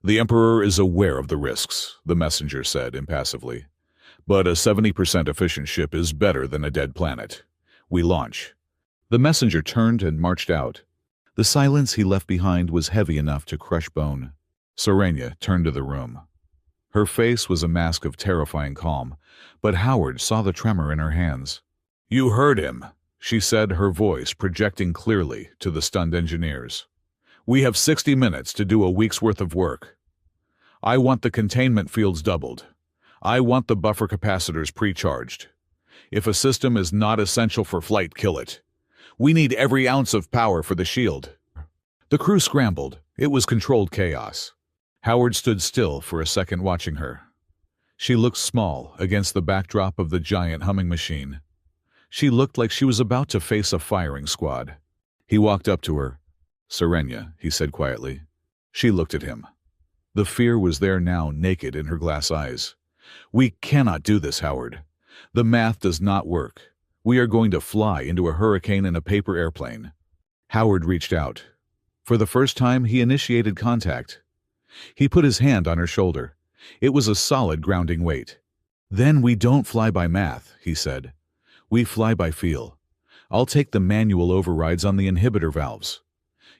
"The Emperor is aware of the risks," the messenger said impassively. "But a 70% efficient ship is better than a dead planet. We launch." The messenger turned and marched out. The silence he left behind was heavy enough to crush bone. Serenia turned to the room. Her face was a mask of terrifying calm, but Howard saw the tremor in her hands. "You heard him," she said, her voice projecting clearly to the stunned engineers. "We have 60 minutes to do a week's worth of work. I want the containment fields doubled. I want the buffer capacitors pre-charged. If a system is not essential for flight, kill it. We need every ounce of power for the shield." The crew scrambled. It was controlled chaos. Howard stood still for a second, watching her. She looked small against the backdrop of the giant humming machine. She looked like she was about to face a firing squad. He walked up to her. "Serenia," he said quietly. She looked at him. The fear was there now, naked in her glass eyes. "We cannot do this, Howard. The math does not work. We are going to fly into a hurricane in a paper airplane." Howard reached out. For the first time, he initiated contact. He put his hand on her shoulder. It was a solid grounding weight. "Then we don't fly by math," he said. "We fly by feel. I'll take the manual overrides on the inhibitor valves.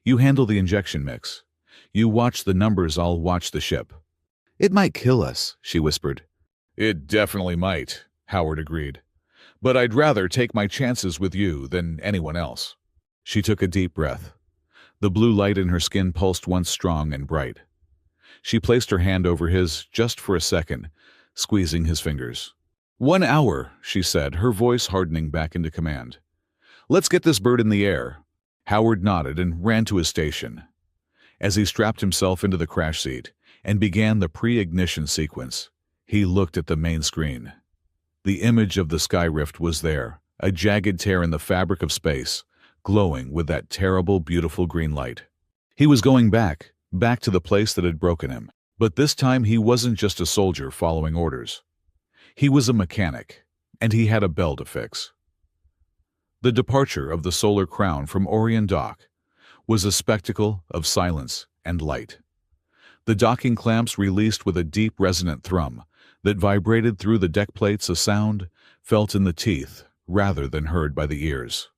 You handle the injection mix. You watch the numbers, I'll watch the ship." "It might kill us," she whispered. "It definitely might," Howard agreed. "But I'd rather take my chances with you than anyone else." She took a deep breath. The blue light in her skin pulsed once strong and bright. She placed her hand over his just for a second, squeezing his fingers. 1 hour, she said, her voice hardening back into command. "Let's get this bird in the air." Howard nodded and ran to his station. As he strapped himself into the crash seat and began the pre-ignition sequence, he looked at the main screen. The image of the sky rift was there, a jagged tear in the fabric of space, glowing with that terrible, beautiful green light. He was going back to the place that had broken him. But this time he wasn't just a soldier following orders. He was a mechanic, and he had a bell to fix. The departure of the Solar Crown from Orion Dock was a spectacle of silence and light. The docking clamps released with a deep resonant thrum that vibrated through the deck plates, a sound felt in the teeth rather than heard by the ears.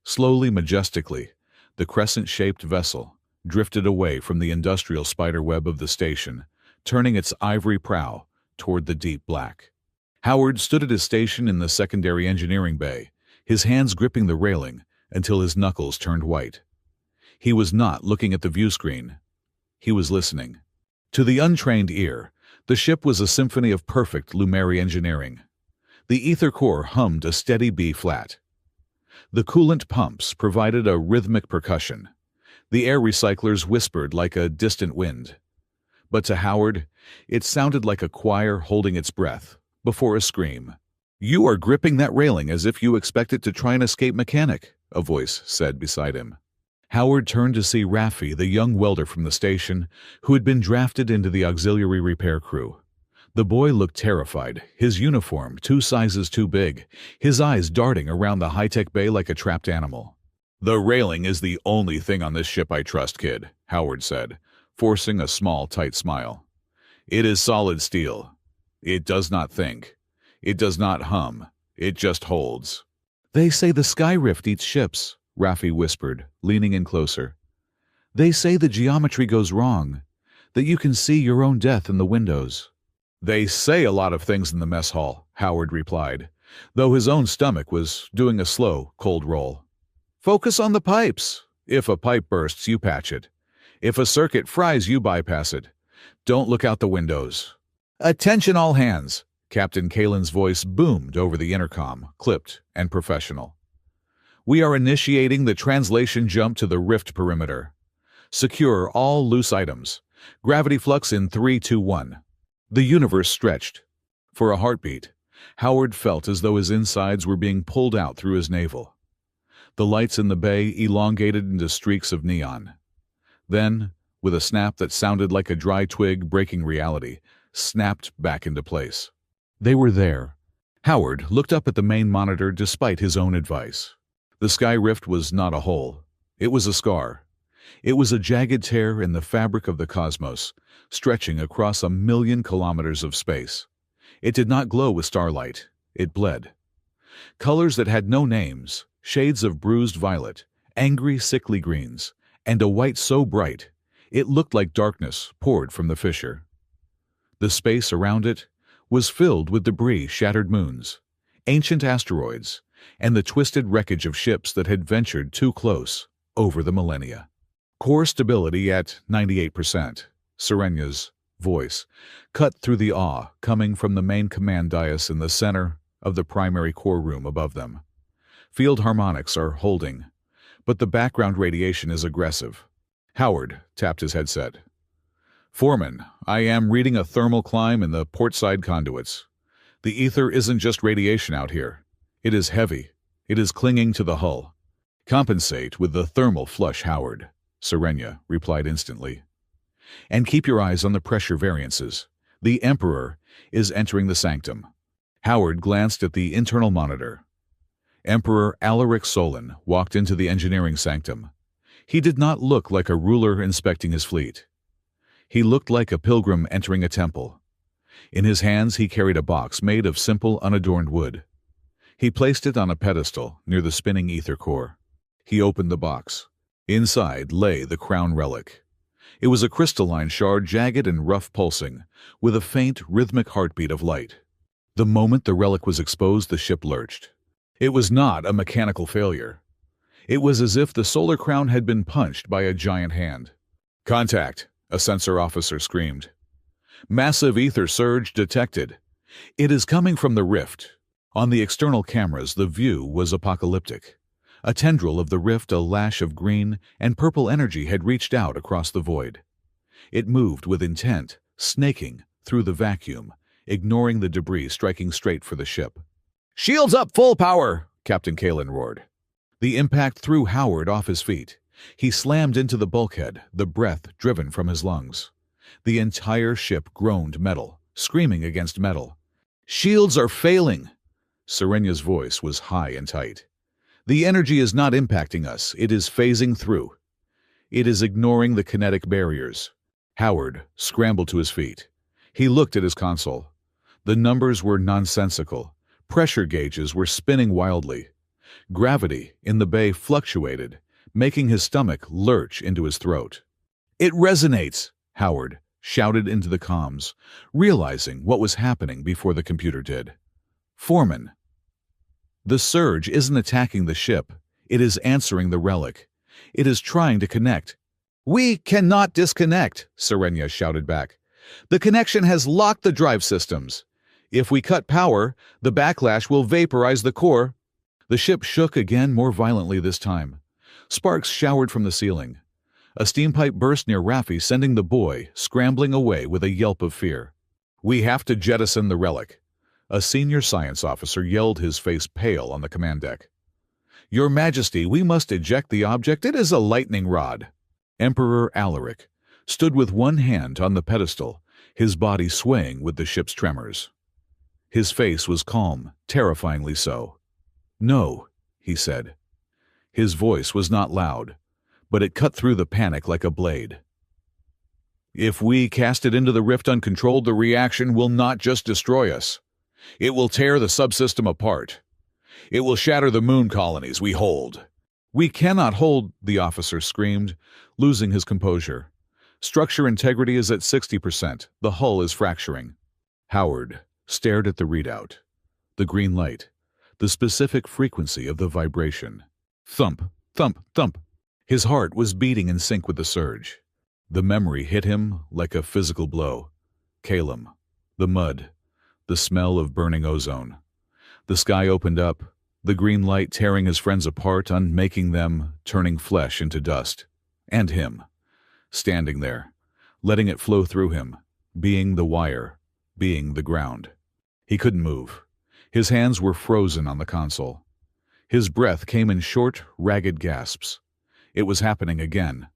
Slowly, majestically, the crescent-shaped vessel drifted away from the industrial spiderweb of the station, turning its ivory prow toward the deep black. Howard stood at his station in the secondary engineering bay, his hands gripping the railing until his knuckles turned white. He was not looking at the view screen. He was listening. To the untrained ear, the ship was a symphony of perfect Lumeri engineering. The ether core hummed a steady B-flat. The coolant pumps provided a rhythmic percussion. The air recyclers whispered like a distant wind. But to Howard, it sounded like a choir holding its breath before a scream. "You are gripping that railing as if you expect it to try and escape mechanic," a voice said beside him. Howard turned to see Raffi, the young welder from the station, who had been drafted into the auxiliary repair crew. The boy looked terrified, his uniform 2 sizes too big, his eyes darting around the high-tech bay like a trapped animal. "The railing is the only thing on this ship I trust, kid," Howard said, forcing a small, tight smile. "It is solid steel. It does not think. It does not hum. It just holds." "They say the sky rift eats ships," Raffi whispered, leaning in closer. "They say the geometry goes wrong, that you can see your own death in the windows." "They say a lot of things in the mess hall," Howard replied, though his own stomach was doing a slow, cold roll. "Focus on the pipes. If a pipe bursts, you patch it. If a circuit fries, you bypass it. Don't look out the windows." "Attention all hands!" Captain Kalen's voice boomed over the intercom, clipped and professional. "We are initiating the translation jump to the rift perimeter. Secure all loose items. Gravity flux in 3, 2, 1. The universe stretched. For a heartbeat, Howard felt as though his insides were being pulled out through his navel. The lights in the bay elongated into streaks of neon. Then, with a snap that sounded like a dry twig breaking reality, snapped back into place. They were there. Howard looked up at the main monitor despite his own advice. The sky rift was not a hole. It was a scar. It was a jagged tear in the fabric of the cosmos, stretching across 1,000,000 kilometers of space. It did not glow with starlight. It bled. Colors that had no names, shades of bruised violet, angry sickly greens, and a white so bright, it looked like darkness poured from the fissure. The space around it was filled with debris, shattered moons, ancient asteroids, and the twisted wreckage of ships that had ventured too close over the millennia. "Core stability at 98%, Serenya's voice cut through the awe coming from the main command dais in the center of the primary core room above them. "Field harmonics are holding, but the background radiation is aggressive." Howard tapped his headset. "Foreman, I am reading a thermal climb in the portside conduits. The ether isn't just radiation out here. It is heavy. It is clinging to the hull." "Compensate with the thermal flush, Howard," Serenya replied instantly. "And keep your eyes on the pressure variances. The Emperor is entering the sanctum." Howard glanced at the internal monitor. Emperor Alaric Solon walked into the engineering sanctum. He did not look like a ruler inspecting his fleet. He looked like a pilgrim entering a temple. In his hands he carried a box made of simple, unadorned wood. He placed it on a pedestal near the spinning ether core. He opened the box. Inside lay the crown relic. It was a crystalline shard, jagged and rough pulsing, with a faint, rhythmic heartbeat of light. The moment the relic was exposed, the ship lurched. It was not a mechanical failure. It was as if the solar crown had been punched by a giant hand. "Contact," a sensor officer screamed. "Massive ether surge detected. It is coming from the rift." On the external cameras, the view was apocalyptic. A tendril of the rift, a lash of green and purple energy, had reached out across the void. It moved with intent, snaking through the vacuum, ignoring the debris, striking straight for the ship. "Shields up full power!" Captain Kalen roared. The impact threw Howard off his feet. He slammed into the bulkhead, the breath driven from his lungs. The entire ship groaned metal, screaming against metal. "Shields are failing!" Serenya's voice was high and tight. "The energy is not impacting us. It is phasing through. It is ignoring the kinetic barriers." Howard scrambled to his feet. He looked at his console. The numbers were nonsensical. Pressure gauges were spinning wildly. Gravity in the bay fluctuated, making his stomach lurch into his throat. "It resonates!" Howard shouted into the comms, realizing what was happening before the computer did. "Foreman, the surge isn't attacking the ship. It is answering the relic. It is trying to connect." "We cannot disconnect," Serenya shouted back. "The connection has locked the drive systems. If we cut power, the backlash will vaporize the core." The ship shook again, more violently this time. Sparks showered from the ceiling. A steam pipe burst near Raffi, sending the boy scrambling away with a yelp of fear. "We have to jettison the relic," a senior science officer yelled, his face pale, on the command deck. "Your Majesty, we must eject the object. It is a lightning rod." Emperor Alaric stood with one hand on the pedestal, his body swaying with the ship's tremors. His face was calm, terrifyingly so. "No," he said. His voice was not loud, but it cut through the panic like a blade. "If we cast it into the rift uncontrolled, the reaction will not just destroy us. It will tear the subsystem apart. It will shatter the moon colonies we hold." "We cannot hold," the officer screamed, losing his composure. "Structure integrity is at 60%. The hull is fracturing." Howard stared at the readout. The green light, the specific frequency of the vibration. Thump, thump, thump. His heart was beating in sync with the surge. The memory hit him like a physical blow. Calum, the mud, the smell of burning ozone. The sky opened up, the green light tearing his friends apart, unmaking them, turning flesh into dust. And him, standing there, letting it flow through him, being the wire, being the ground. He couldn't move. His hands were frozen on the console. His breath came in short, ragged gasps. It was happening again.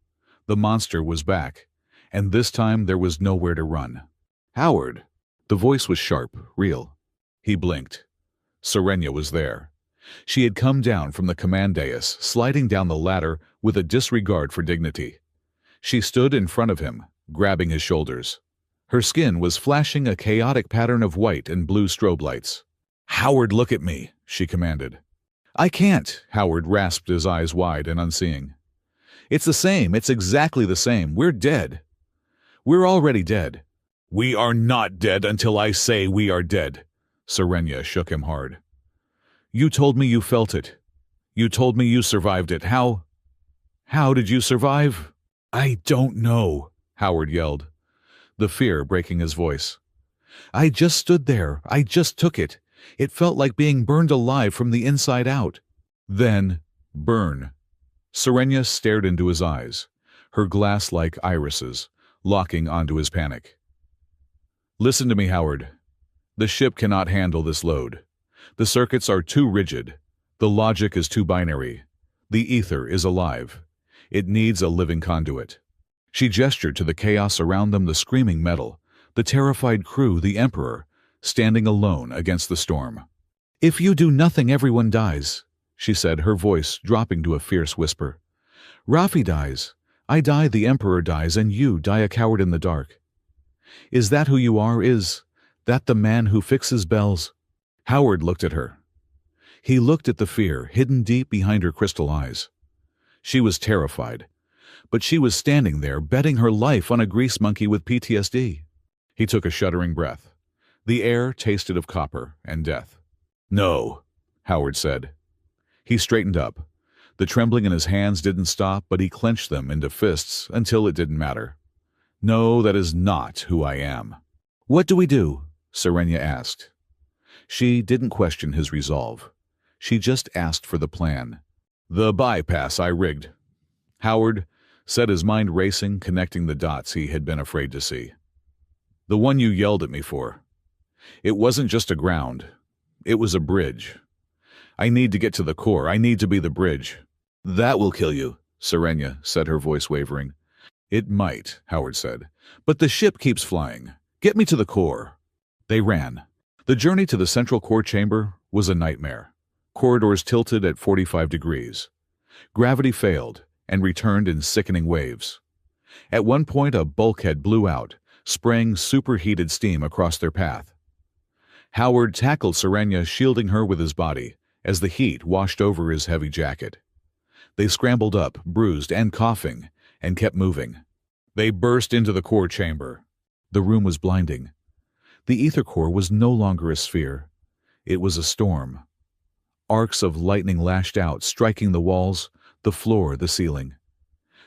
The monster was back, and this time there was nowhere to run. "Howard!" The voice was sharp, real. He blinked. Serenia was there. She had come down from the command dais, sliding down the ladder with a disregard for dignity. She stood in front of him, grabbing his shoulders. Her skin was flashing a chaotic pattern of white and blue strobe lights. "Howard, look at me," she commanded. "I can't," Howard rasped, his eyes wide and unseeing. "It's the same. It's exactly the same. We're dead. We're already dead." "We are not dead until I say we are dead." Serenia shook him hard. "You told me you felt it. You told me you survived it. How did you survive?" "I don't know," Howard yelled, the fear breaking his voice. "I just stood there. I just took it. It felt like being burned alive from the inside out." "Then, burn." Serenia stared into his eyes, her glass-like irises locking onto his panic. "Listen to me, Howard. The ship cannot handle this load. The circuits are too rigid. The logic is too binary. The ether is alive. It needs a living conduit." She gestured to the chaos around them, the screaming metal, the terrified crew, the Emperor, standing alone against the storm. "If you do nothing, everyone dies," she said, her voice dropping to a fierce whisper. "Rafi dies. I die, the Emperor dies, and you die a coward in the dark. Is that who you are? Is that the man who fixes bells?" Howard looked at her. He looked at the fear hidden deep behind her crystal eyes. She was terrified, but she was standing there betting her life on a grease monkey with PTSD. He took a shuddering breath. The air tasted of copper and death. "No," Howard said. He straightened up. The trembling in his hands didn't stop, but he clenched them into fists until it didn't matter. "No, that is not who I am." "What do we do?" Serenia asked. She didn't question his resolve. She just asked for the plan. "The bypass I rigged." Howard set his mind racing, connecting the dots he had been afraid to see. "The one you yelled at me for. It wasn't just a ground. It was a bridge. I need to get to the core. I need to be the bridge." "That will kill you," Serenia said, her voice wavering. "It might," Howard said, "but the ship keeps flying. Get me to the core." They ran. The journey to the central core chamber was a nightmare. Corridors tilted at 45 degrees. Gravity failed and returned in sickening waves. At one point, a bulkhead blew out, spraying superheated steam across their path. Howard tackled Serenia, shielding her with his body, as the heat washed over his heavy jacket. They scrambled up, bruised and coughing, and kept moving. They burst into the core chamber. The room was blinding. The ether core was no longer a sphere. It was a storm. Arcs of lightning lashed out, striking the walls, the floor, the ceiling.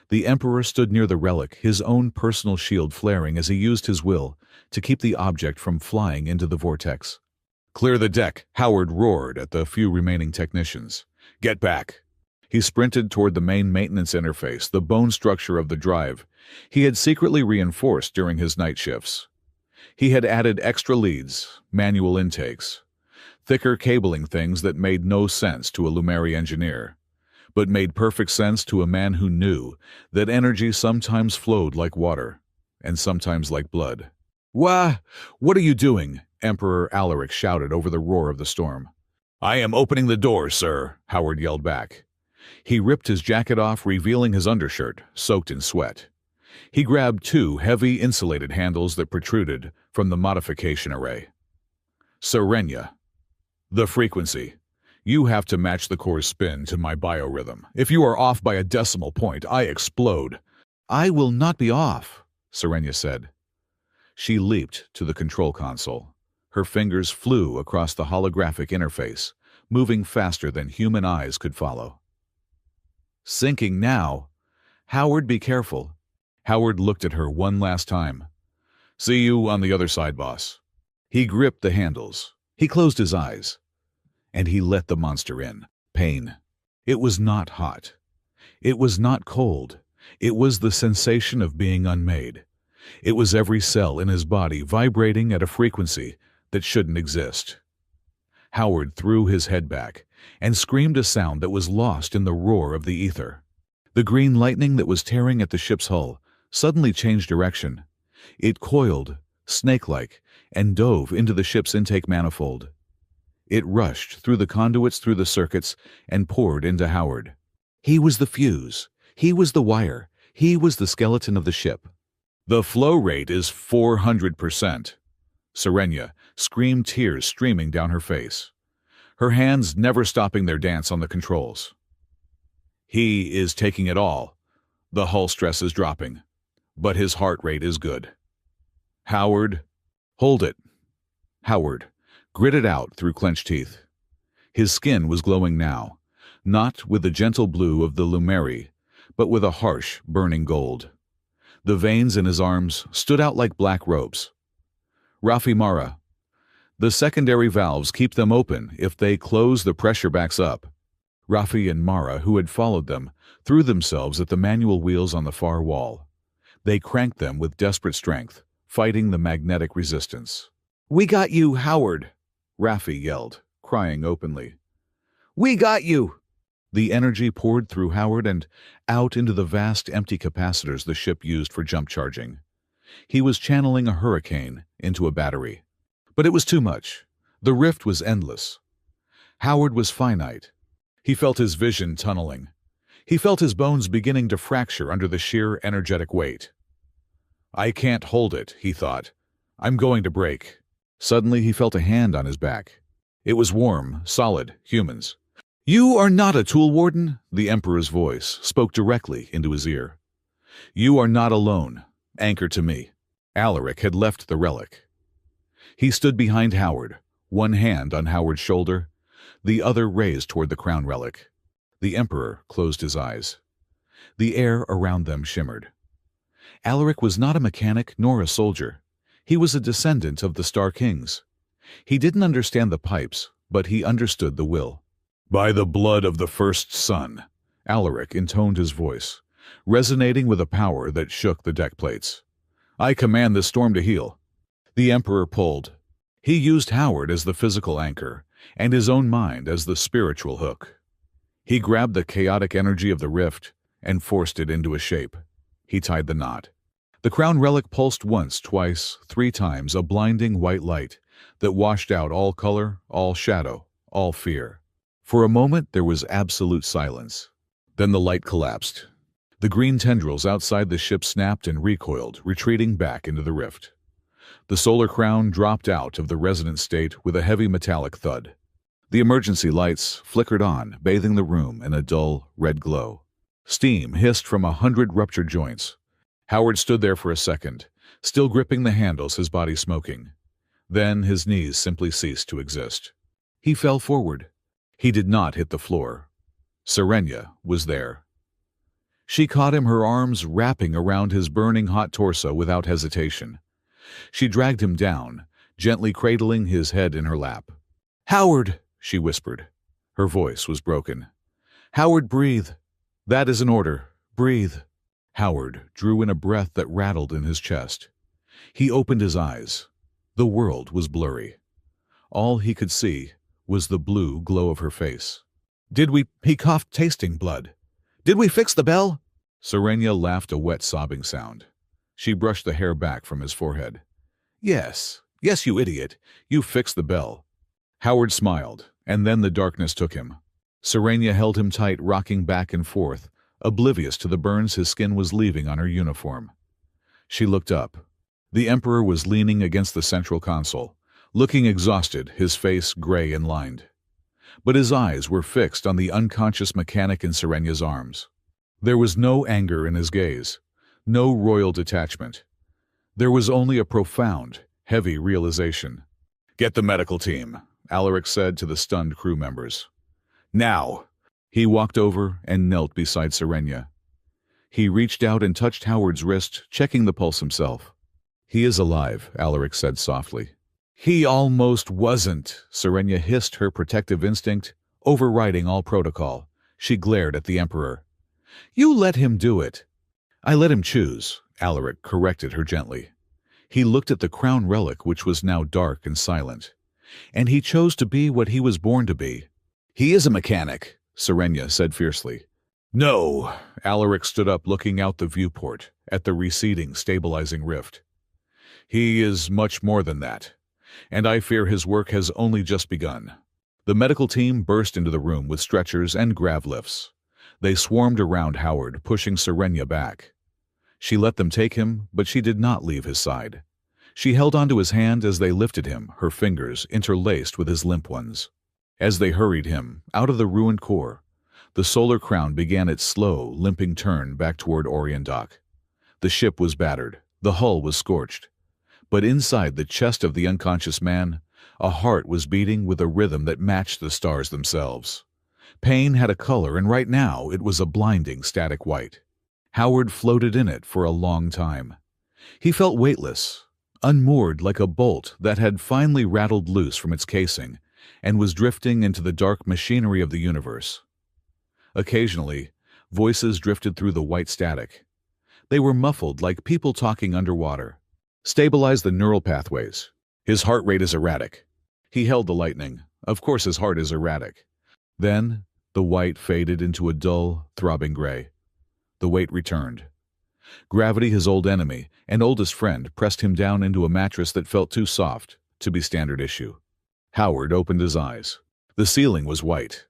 The Emperor stood near the relic, his own personal shield flaring as he used his will to keep the object from flying into the vortex. "Clear the deck," Howard roared at the few remaining technicians. "Get back." He sprinted toward the main maintenance interface, the bone structure of the drive he had secretly reinforced during his night shifts. He had added extra leads, manual intakes, thicker cabling, things that made no sense to a Lumeri engineer, but made perfect sense to a man who knew that energy sometimes flowed like water and sometimes like blood. Wha? What are you doing? Emperor Alaric shouted over the roar of the storm. I am opening the door, sir, Howard yelled back. He ripped his jacket off, revealing his undershirt, soaked in sweat. He grabbed two heavy insulated handles that protruded from the modification array. Serenia. The frequency. You have to match the core's spin to my biorhythm. If you are off by a decimal point, I explode. I will not be off, Serenia said. She leaped to the control console. Her fingers flew across the holographic interface, moving faster than human eyes could follow. Sinking now. Howard, be careful. Howard looked at her one last time. See you on the other side, boss. He gripped the handles. He closed his eyes. And he let the monster in. Pain. It was not hot. It was not cold. It was the sensation of being unmade. It was every cell in his body vibrating at a frequency that shouldn't exist. Howard threw his head back and screamed a sound that was lost in the roar of the ether. The green lightning that was tearing at the ship's hull suddenly changed direction. It coiled, snake-like, and dove into the ship's intake manifold. It rushed through the conduits, through the circuits, and poured into Howard. He was the fuse. He was the wire. He was the skeleton of the ship. The flow rate is 400%. Serenia screamed, tears streaming down her face. Her hands never stopping their dance on the controls. He is taking it all. The hull stress is dropping, but his heart rate is good. Howard, hold it. Howard gritted out through clenched teeth. His skin was glowing now, not with the gentle blue of the Lumeri, but with a harsh, burning gold. The veins in his arms stood out like black ropes. Rafi Mara. The secondary valves keep them open. If they close, the pressure backs up. Rafi and Mara, who had followed them, threw themselves at the manual wheels on the far wall. They cranked them with desperate strength, fighting the magnetic resistance. We got you, Howard, Rafi yelled, crying openly. We got you! The energy poured through Howard and out into the vast empty capacitors the ship used for jump charging. He was channeling a hurricane into a battery. But it was too much. The rift was endless. Howard was finite. He felt his vision tunneling. He felt his bones beginning to fracture under the sheer energetic weight. I can't hold it, he thought. I'm going to break. Suddenly he felt a hand on his back. It was warm, solid, humans. You are not a tool warden, the Emperor's voice spoke directly into his ear. You are not alone. Anchor to me. Alaric had left the relic. He stood behind Howard, one hand on Howard's shoulder, the other raised toward the crown relic. The Emperor closed his eyes. The air around them shimmered. Alaric was not a mechanic nor a soldier. He was a descendant of the Star Kings. He didn't understand the pipes, but he understood the will. By the blood of the first son, Alaric intoned his voice, resonating with a power that shook the deck plates. I command this storm to heal. The Emperor pulled. He used Howard as the physical anchor, and his own mind as the spiritual hook. He grabbed the chaotic energy of the rift and forced it into a shape. He tied the knot. The crown relic pulsed once, twice, 3 times, a blinding white light that washed out all color, all shadow, all fear. For a moment there was absolute silence. Then the light collapsed. The green tendrils outside the ship snapped and recoiled, retreating back into the rift. The solar crown dropped out of the resonant state with a heavy metallic thud. The emergency lights flickered on, bathing the room in a dull, red glow. Steam hissed from 100 ruptured joints. Howard stood there for a second, still gripping the handles, his body smoking. Then his knees simply ceased to exist. He fell forward. He did not hit the floor. Serenia was there. She caught him, her arms wrapping around his burning hot torso without hesitation. She dragged him down, gently cradling his head in her lap. Howard, she whispered. Her voice was broken. Howard, breathe. That is an order. Breathe. Howard drew in a breath that rattled in his chest. He opened his eyes. The world was blurry. All he could see was the blue glow of her face. He coughed, tasting blood. Did we fix the bell? Serenia laughed, a wet sobbing sound. She brushed the hair back from his forehead. Yes, yes, you idiot. You fixed the bell. Howard smiled, and then the darkness took him. Serenia held him tight, rocking back and forth, oblivious to the burns his skin was leaving on her uniform. She looked up. The Emperor was leaning against the central console, looking exhausted, his face gray and lined. But his eyes were fixed on the unconscious mechanic in Serenia's arms. There was no anger in his gaze, no royal detachment. There was only a profound, heavy realization. "Get the medical team," Alaric said to the stunned crew members. "Now!" He walked over and knelt beside Serenia. He reached out and touched Howard's wrist, checking the pulse himself. "He is alive," Alaric said softly. "He almost wasn't," Serenia hissed, her protective instinct overriding all protocol. She glared at the Emperor. "You let him do it." "I let him choose," Alaric corrected her gently. He looked at the crown relic, which was now dark and silent. "And he chose to be what he was born to be." "He is a mechanic," Serenia said fiercely. "No," Alaric stood up, looking out the viewport at the receding, stabilizing rift. "He is much more than that, and I fear his work has only just begun." The medical team burst into the room with stretchers and grav lifts. They swarmed around Howard, pushing Serenia back. She let them take him, but she did not leave his side. She held onto his hand as they lifted him, her fingers interlaced with his limp ones. As they hurried him out of the ruined core, the solar crown began its slow, limping turn back toward Orion Dock. The ship was battered, the hull was scorched. But inside the chest of the unconscious man, a heart was beating with a rhythm that matched the stars themselves. Pain had a color, and right now it was a blinding static white. Howard floated in it for a long time. He felt weightless, unmoored like a bolt that had finally rattled loose from its casing and was drifting into the dark machinery of the universe. Occasionally, voices drifted through the white static. They were muffled like people talking underwater. "Stabilize the neural pathways. His heart rate is erratic." He held the lightning. Of course his heart is erratic. Then, the white faded into a dull, throbbing gray. The weight returned. Gravity, his old enemy and oldest friend, pressed him down into a mattress that felt too soft to be standard issue. Howard opened his eyes. The ceiling was white.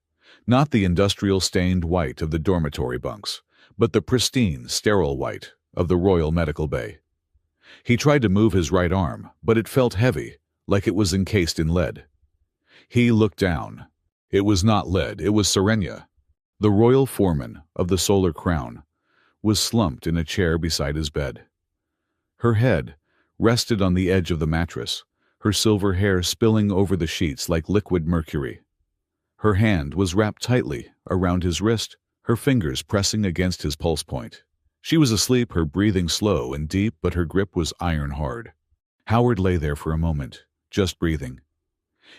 Not the industrial-stained white of the dormitory bunks, but the pristine, sterile white of the Royal Medical Bay. He tried to move his right arm, but it felt heavy, like it was encased in lead. He looked down. It was not lead, it was Serenia. The royal foreman of the Solar Crown was slumped in a chair beside his bed. Her head rested on the edge of the mattress, her silver hair spilling over the sheets like liquid mercury. Her hand was wrapped tightly around his wrist, her fingers pressing against his pulse point. She was asleep, her breathing slow and deep, but her grip was iron hard. Howard lay there for a moment, just breathing.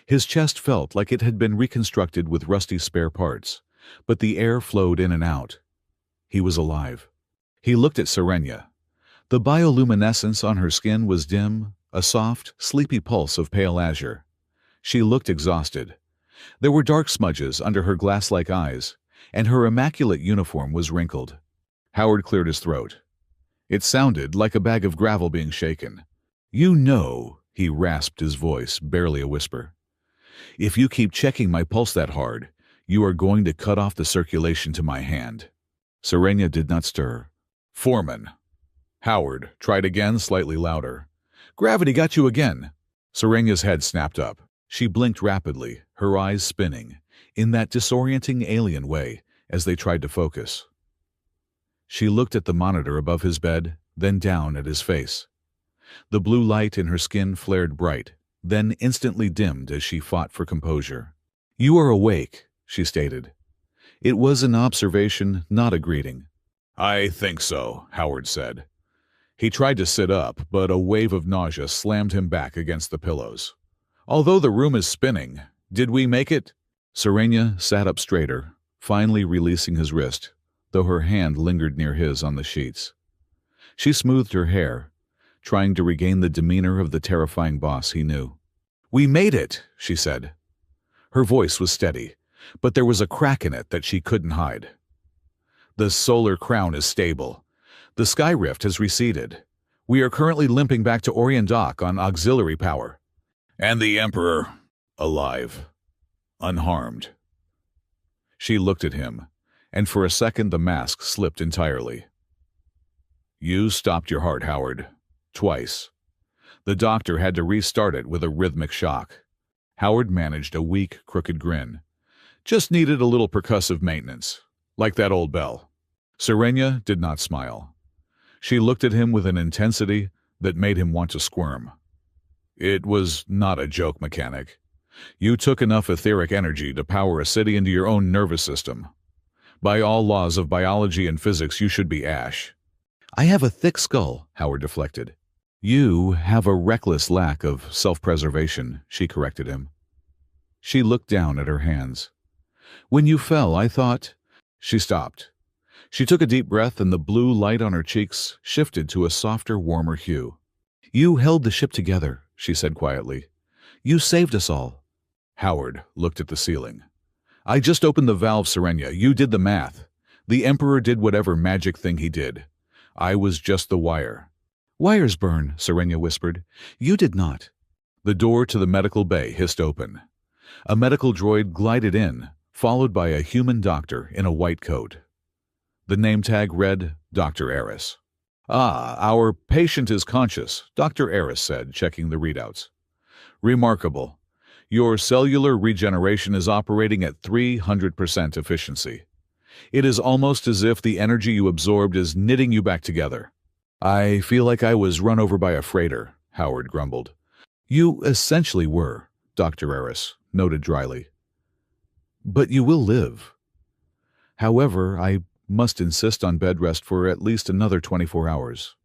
His chest felt like it had been reconstructed with rusty spare parts, but the air flowed in and out. He was alive. He looked at Serenia. The bioluminescence on her skin was dim, a soft, sleepy pulse of pale azure. She looked exhausted. There were dark smudges under her glass-like eyes, and her immaculate uniform was wrinkled. Howard cleared his throat. It sounded like a bag of gravel being shaken. "You know," he rasped, his voice barely a whisper, "if you keep checking my pulse that hard, you are going to cut off the circulation to my hand." Serenia did not stir. "Foreman." Howard tried again, slightly louder. "Gravity got you again." Serenia's head snapped up. She blinked rapidly, her eyes spinning, in that disorienting alien way, as they tried to focus. She looked at the monitor above his bed, then down at his face. The blue light in her skin flared bright, then instantly dimmed as she fought for composure. "You are awake," she stated. It was an observation, not a greeting. "I think so," Howard said. He tried to sit up, but a wave of nausea slammed him back against the pillows. "Although the room is spinning, did we make it?" Serenia sat up straighter, finally releasing his wrist, though her hand lingered near his on the sheets. She smoothed her hair, trying to regain the demeanor of the terrifying boss he knew. "We made it," she said. Her voice was steady, but there was a crack in it that she couldn't hide. "The solar crown is stable. The sky rift has receded. We are currently limping back to Orion Dock on auxiliary power. And the Emperor, alive, unharmed. She looked at him, and for a second the mask slipped entirely. You stopped your heart, Howard. Twice. The doctor had to restart it with a rhythmic shock. Howard managed a weak, crooked grin. Just needed a little percussive maintenance, like that old bell. Serenia did not smile. She looked at him with an intensity that made him want to squirm. It was not a joke, mechanic. You took enough etheric energy to power a city into your own nervous system. By all laws of biology and physics, you should be ash. I have a thick skull, Howard deflected. You have a reckless lack of self-preservation, she corrected him. She looked down at her hands. When you fell, I thought... She stopped. She took a deep breath, and the blue light on her cheeks shifted to a softer, warmer hue. You held the ship together, she said quietly. You saved us all. Howard looked at the ceiling. I just opened the valve, Serenia. You did the math. The Emperor did whatever magic thing he did. I was just the wire. Wires burn, Serenia whispered. You did not. The door to the medical bay hissed open. A medical droid glided in, followed by a human doctor in a white coat. The name tag read, Dr. Eris. Ah, our patient is conscious, Dr. Eris said, checking the readouts. Remarkable. Your cellular regeneration is operating at 300% efficiency. It is almost as if the energy you absorbed is knitting you back together. I feel like I was run over by a freighter, Howard grumbled. You essentially were, Dr. Eris noted dryly. But you will live. However, I must insist on bed rest for at least another 24 hours.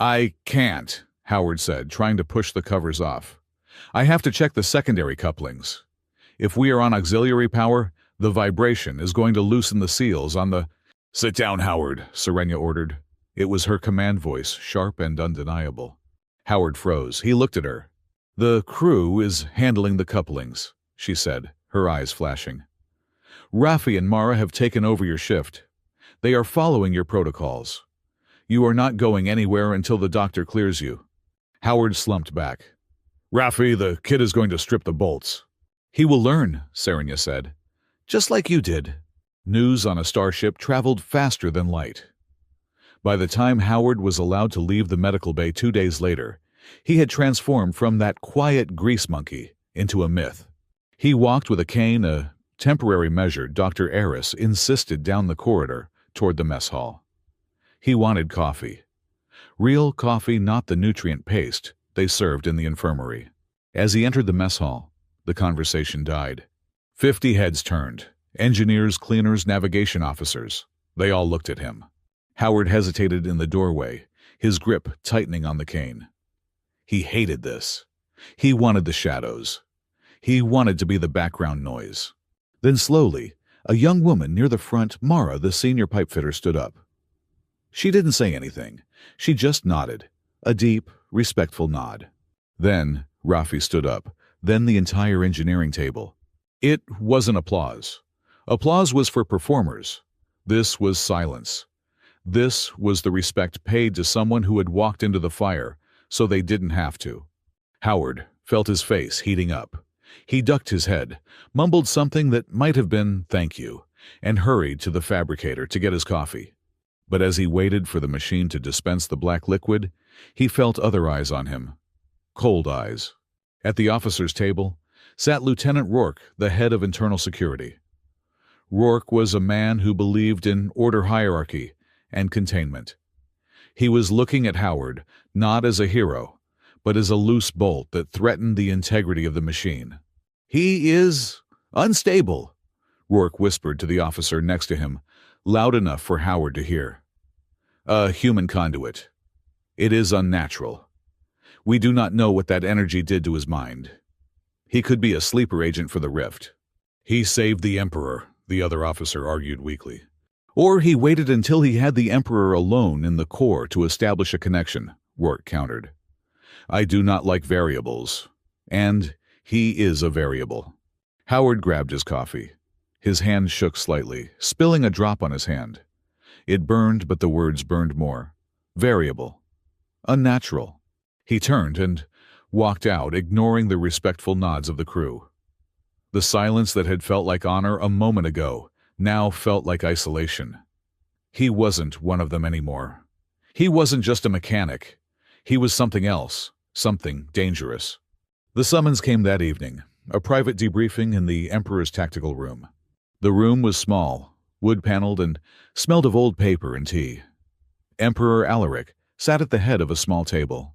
I can't, Howard said, trying to push the covers off. I have to check the secondary couplings. If we are on auxiliary power, the vibration is going to loosen the seals on the... Sit down, Howard, Serenia ordered. It was her command voice, sharp and undeniable. Howard froze. He looked at her. The crew is handling the couplings, she said, her eyes flashing. Rafi and Mara have taken over your shift. They are following your protocols. You are not going anywhere until the doctor clears you. Howard slumped back. Rafi, the kid is going to strip the bolts. He will learn, Serenia said. Just like you did. News on a starship traveled faster than light. By the time Howard was allowed to leave the medical bay 2 days later, he had transformed from that quiet grease monkey into a myth. He walked with a cane, a temporary measure Dr. Eris insisted down the corridor toward the mess hall. He wanted coffee. Real coffee, not the nutrient paste they served in the infirmary. As he entered the mess hall, the conversation died. 50 heads turned. Engineers, cleaners, navigation officers. They all looked at him. Howard hesitated in the doorway, his grip tightening on the cane. He hated this. He wanted the shadows. He wanted to be the background noise. Then slowly, a young woman near the front, Mara, the senior pipefitter, stood up. She didn't say anything. She just nodded, a deep, respectful nod. Then Rafi stood up, then the entire engineering table. It wasn't applause. Applause was for performers. This was silence. This was the respect paid to someone who had walked into the fire, so they didn't have to. Howard felt his face heating up. He ducked his head, mumbled something that might have been thank you, and hurried to the fabricator to get his coffee. But as he waited for the machine to dispense the black liquid, he felt other eyes on him. Cold eyes. At the officers' table sat Lieutenant Rourke, the head of internal security. Rourke was a man who believed in order hierarchy and containment. He was looking at Howard, not as a hero, but as a loose bolt that threatened the integrity of the machine. He is unstable, Rourke whispered to the officer next to him, loud enough for Howard to hear. A human conduit. It is unnatural. We do not know what that energy did to his mind. He could be a sleeper agent for the Rift. He saved the Emperor, the other officer argued weakly. Or he waited until he had the Emperor alone in the core to establish a connection, Rourke countered. I do not like variables. And he is a variable. Howard grabbed his coffee. His hand shook slightly, spilling a drop on his hand. It burned, but the words burned more. Variable. Unnatural. He turned and walked out, ignoring the respectful nods of the crew. The silence that had felt like honor a moment ago now felt like isolation. He wasn't one of them anymore. He wasn't just a mechanic. He was something else, something dangerous. The summons came that evening, a private debriefing in the Emperor's tactical room. The room was small, wood-paneled, and smelled of old paper and tea. Emperor Alaric sat at the head of a small table.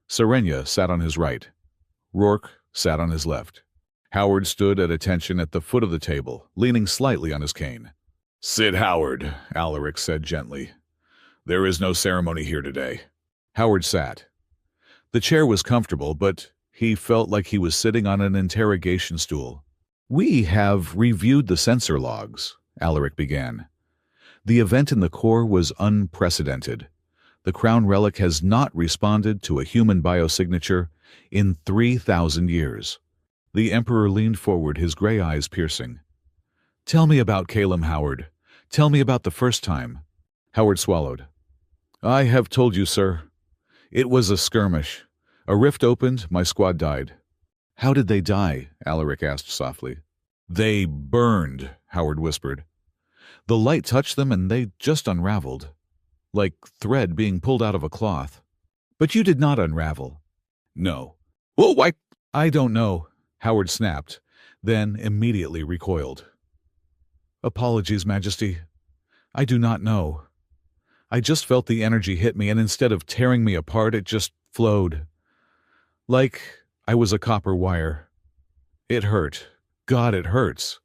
Serenia sat on his right. Rourke sat on his left. Howard stood at attention at the foot of the table, leaning slightly on his cane. "Sit, Howard," Alaric said gently. "There is no ceremony here today." Howard sat. The chair was comfortable, but he felt like he was sitting on an interrogation stool. "We have reviewed the sensor logs," Alaric began. "The event in the core was unprecedented. The Crown Relic has not responded to a human biosignature in 3,000 years. The Emperor leaned forward, his gray eyes piercing. "Tell me about Calum, Howard. Tell me about the first time." Howard swallowed. "I have told you, sir. It was a skirmish. A rift opened, my squad died." "How did they die?" Alaric asked softly. "They burned," Howard whispered. "The light touched them and they just unraveled. Like thread being pulled out of a cloth." "But you did not unravel." "No." "Well, why?" "I don't know," Howard snapped, then immediately recoiled. "Apologies, Majesty. I do not know. I just felt the energy hit me, and instead of tearing me apart, it just flowed. Like I was a copper wire. It hurt. God, it hurts.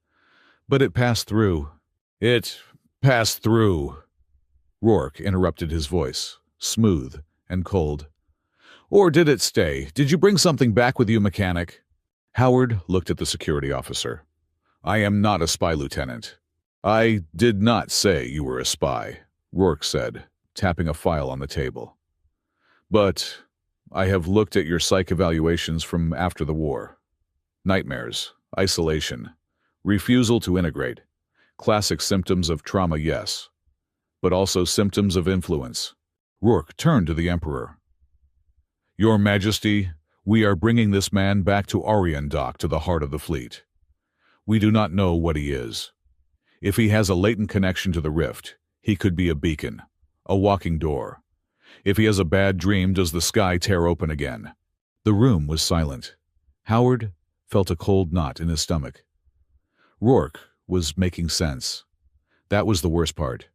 But it passed through." "It passed through," Rourke interrupted, his voice, smooth and cold. "Or did it stay? Did you bring something back with you, mechanic?" Howard looked at the security officer. "I am not a spy, Lieutenant." "I did not say you were a spy," Rourke said, tapping a file on the table. "But I have looked at your psych evaluations from after the war. Nightmares, isolation, refusal to integrate. Classic symptoms of trauma, yes, but also symptoms of influence." Rourke turned to the Emperor. "Your Majesty, we are bringing this man back to Orion Dock, to the heart of the fleet. We do not know what he is. If he has a latent connection to the rift, he could be a beacon, a walking door. If he has a bad dream, does the sky tear open again?" The room was silent. Howard felt a cold knot in his stomach. Rourke was making sense. That was the worst part.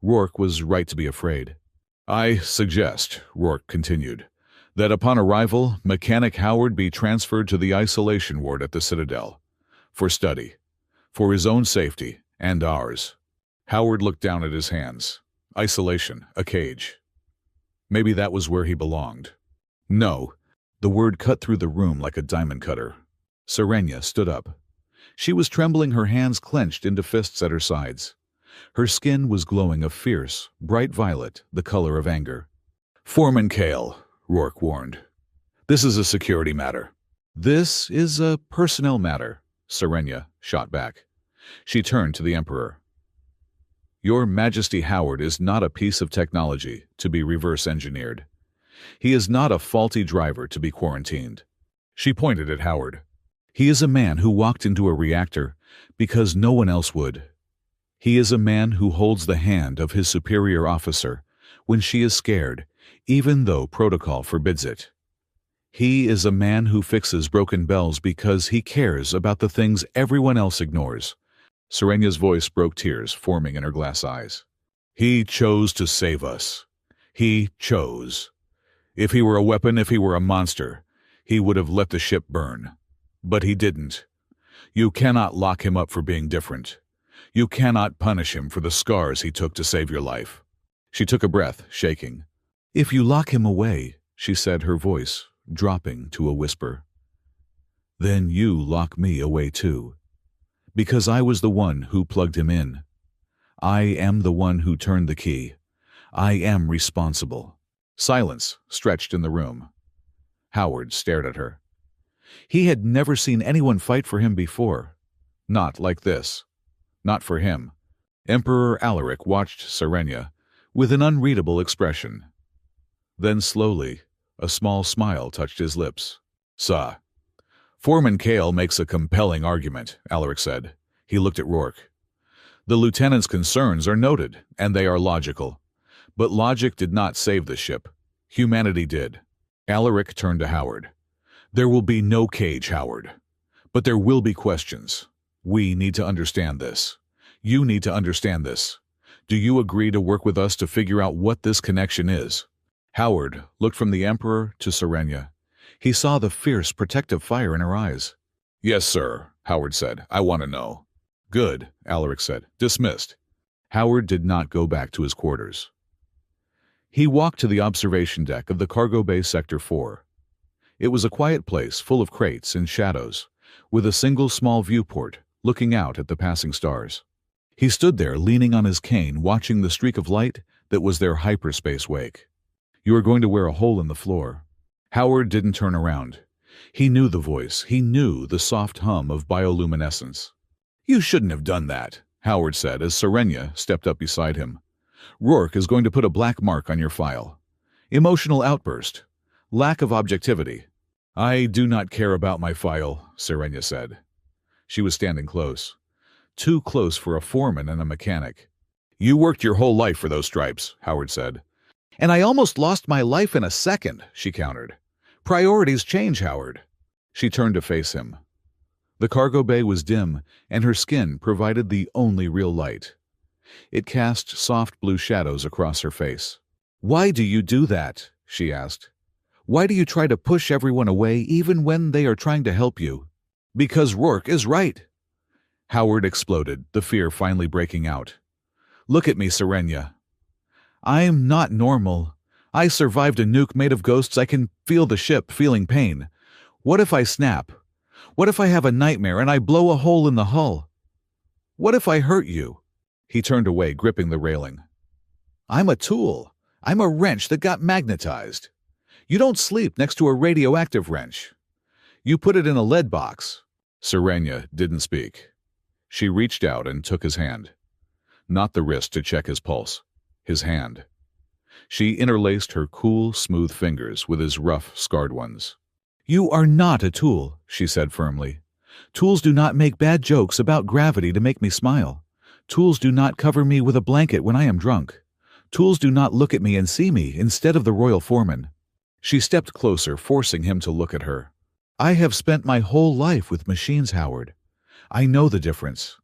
Rourke was right to be afraid. "I suggest," Rourke continued, "that upon arrival, Mechanic Howard be transferred to the isolation ward at the Citadel. For study. For his own safety, and ours." Howard looked down at his hands. Isolation, a cage. Maybe that was where he belonged. "No." The word cut through the room like a diamond cutter. Serenia stood up. She was trembling, her hands clenched into fists at her sides. Her skin was glowing a fierce, bright violet, the color of anger. "Foreman Kale," Rourke warned. "This is a security matter." "This is a personnel matter," Serenia shot back. She turned to the Emperor. "Your Majesty, Howard is not a piece of technology to be reverse-engineered. He is not a faulty driver to be quarantined." She pointed at Howard. "He is a man who walked into a reactor because no one else would. He is a man who holds the hand of his superior officer when she is scared, even though protocol forbids it. He is a man who fixes broken bells because he cares about the things everyone else ignores." Serenia's voice broke, tears forming in her glass eyes. "He chose to save us. He chose. If he were a weapon, if he were a monster, he would have let the ship burn. But he didn't. You cannot lock him up for being different. You cannot punish him for the scars he took to save your life." She took a breath, shaking. "If you lock him away," she said, her voice dropping to a whisper, "then you lock me away too. Because I was the one who plugged him in. I am the one who turned the key. I am responsible." Silence stretched in the room. Howard stared at her. He had never seen anyone fight for him before. Not like this. Not for him. Emperor Alaric watched Serenia with an unreadable expression. Then slowly, a small smile touched his lips. "Sir." "Foreman Kale makes a compelling argument," Alaric said. He looked at Rourke. "The lieutenant's concerns are noted, and they are logical. But logic did not save the ship. Humanity did." Alaric turned to Howard. "There will be no cage, Howard. But there will be questions. We need to understand this. You need to understand this. Do you agree to work with us to figure out what this connection is?" Howard looked from the Emperor to Serenia. He saw the fierce, protective fire in her eyes. "Yes, sir," Howard said. "I want to know." "Good," Alaric said. "Dismissed." Howard did not go back to his quarters. He walked to the observation deck of the cargo bay Sector 4. It was a quiet place full of crates and shadows, with a single small viewport looking out at the passing stars. He stood there leaning on his cane, watching the streak of light that was their hyperspace wake. "You are going to wear a hole in the floor." Howard didn't turn around. He knew the voice. He knew the soft hum of bioluminescence. "You shouldn't have done that," Howard said as Serenia stepped up beside him. "Rourke is going to put a black mark on your file. Emotional outburst. Lack of objectivity." "I do not care about my file," Serenia said. She was standing close. Too close for a foreman and a mechanic. "You worked your whole life for those stripes," Howard said. "And I almost lost my life in a second," she countered. "Priorities change, Howard." She turned to face him. The cargo bay was dim, and her skin provided the only real light. It cast soft blue shadows across her face. "Why do you do that?" she asked. "Why do you try to push everyone away even when they are trying to help you?" "Because Rourke is right." Howard exploded, the fear finally breaking out. "Look at me, Serenia. I'm not normal. I survived a nuke made of ghosts. I can feel the ship feeling pain. What if I snap? What if I have a nightmare and I blow a hole in the hull? What if I hurt you?" He turned away, gripping the railing. "I'm a tool. I'm a wrench that got magnetized. You don't sleep next to a radioactive wrench. You put it in a lead box." Serenia didn't speak. She reached out and took his hand. Not the wrist to check his pulse. His hand. She interlaced her cool, smooth fingers with his rough, scarred ones. "You are not a tool," she said firmly. "Tools do not make bad jokes about gravity to make me smile. Tools do not cover me with a blanket when I am drunk. Tools do not look at me and see me instead of the royal foreman." She stepped closer, forcing him to look at her. "I have spent my whole life with machines, Howard. I know the difference.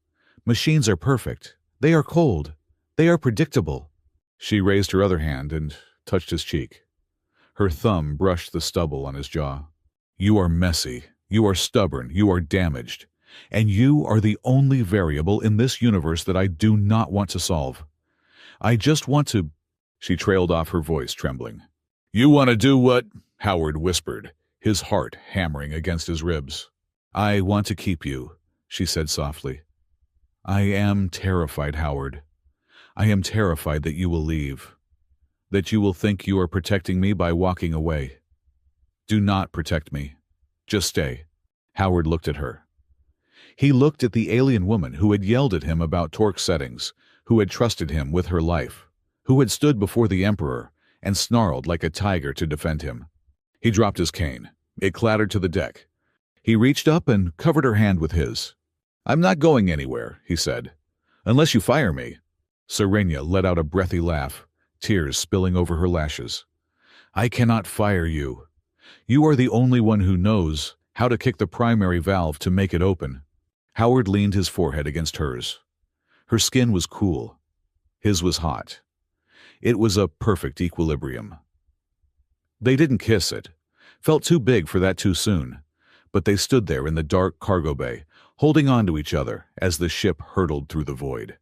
Machines are perfect. They are cold. They are predictable." She raised her other hand and touched his cheek. Her thumb brushed the stubble on his jaw. "You are messy. You are stubborn. You are damaged. And you are the only variable in this universe that I do not want to solve. I just want to—" She trailed off, her voice trembling. "You want to do what?" Howard whispered, his heart hammering against his ribs. "I want to keep you," she said softly. "I am terrified, Howard. I am terrified that you will leave. That you will think you are protecting me by walking away. Do not protect me. Just stay." Howard looked at her. He looked at the alien woman who had yelled at him about torque settings, who had trusted him with her life, who had stood before the Emperor and snarled like a tiger to defend him. He dropped his cane. It clattered to the deck. He reached up and covered her hand with his. "I'm not going anywhere," he said. "Unless you fire me." Serenia let out a breathy laugh, tears spilling over her lashes. "I cannot fire you. You are the only one who knows how to kick the primary valve to make it open." Howard leaned his forehead against hers. Her skin was cool. His was hot. It was a perfect equilibrium. They didn't kiss it. Felt too big for that too soon. But they stood there in the dark cargo bay, holding on to each other as the ship hurtled through the void.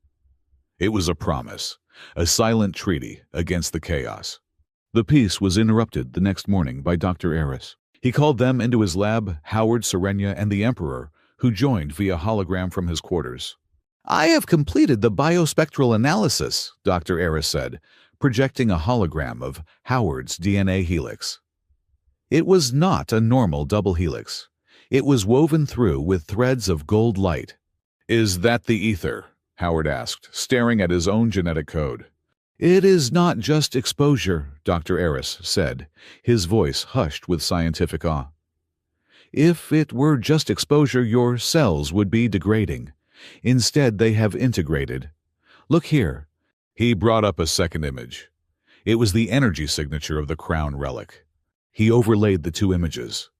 It was a promise, a silent treaty against the chaos. The peace was interrupted the next morning by Dr. Eris. He called them into his lab, Howard, Serenia, and the Emperor, who joined via hologram from his quarters. "I have completed the biospectral analysis," Dr. Eris said, projecting a hologram of Howard's DNA helix. It was not a normal double helix. It was woven through with threads of gold light. "Is that the ether?" Howard asked, staring at his own genetic code. "It is not just exposure," Dr. Eris said, his voice hushed with scientific awe. "If it were just exposure, your cells would be degrading. Instead, they have integrated. Look here." He brought up a second image. It was the energy signature of the crown relic. He overlaid the two images.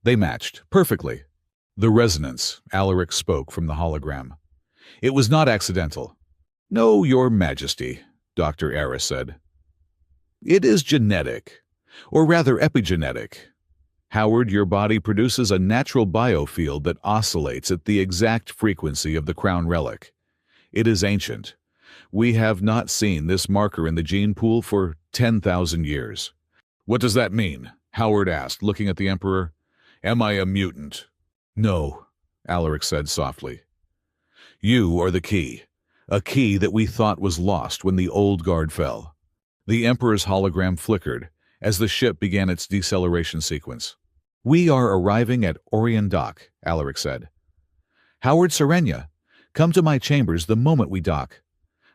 They matched perfectly. "The resonance," Alaric spoke from the hologram. "It was not accidental." "No, Your Majesty," Dr. Eris said. "It is genetic, or rather epigenetic. Howard, your body produces a natural biofield that oscillates at the exact frequency of the crown relic. It is ancient. We have not seen this marker in the gene pool for 10,000 years. "What does that mean?" Howard asked, looking at the Emperor. "Am I a mutant?" "No," Alaric said softly. "You are the key, a key that we thought was lost when the old guard fell." The Emperor's hologram flickered as the ship began its deceleration sequence. "We are arriving at Orion Dock," Alaric said. "Howard Serenia, come to my chambers the moment we dock.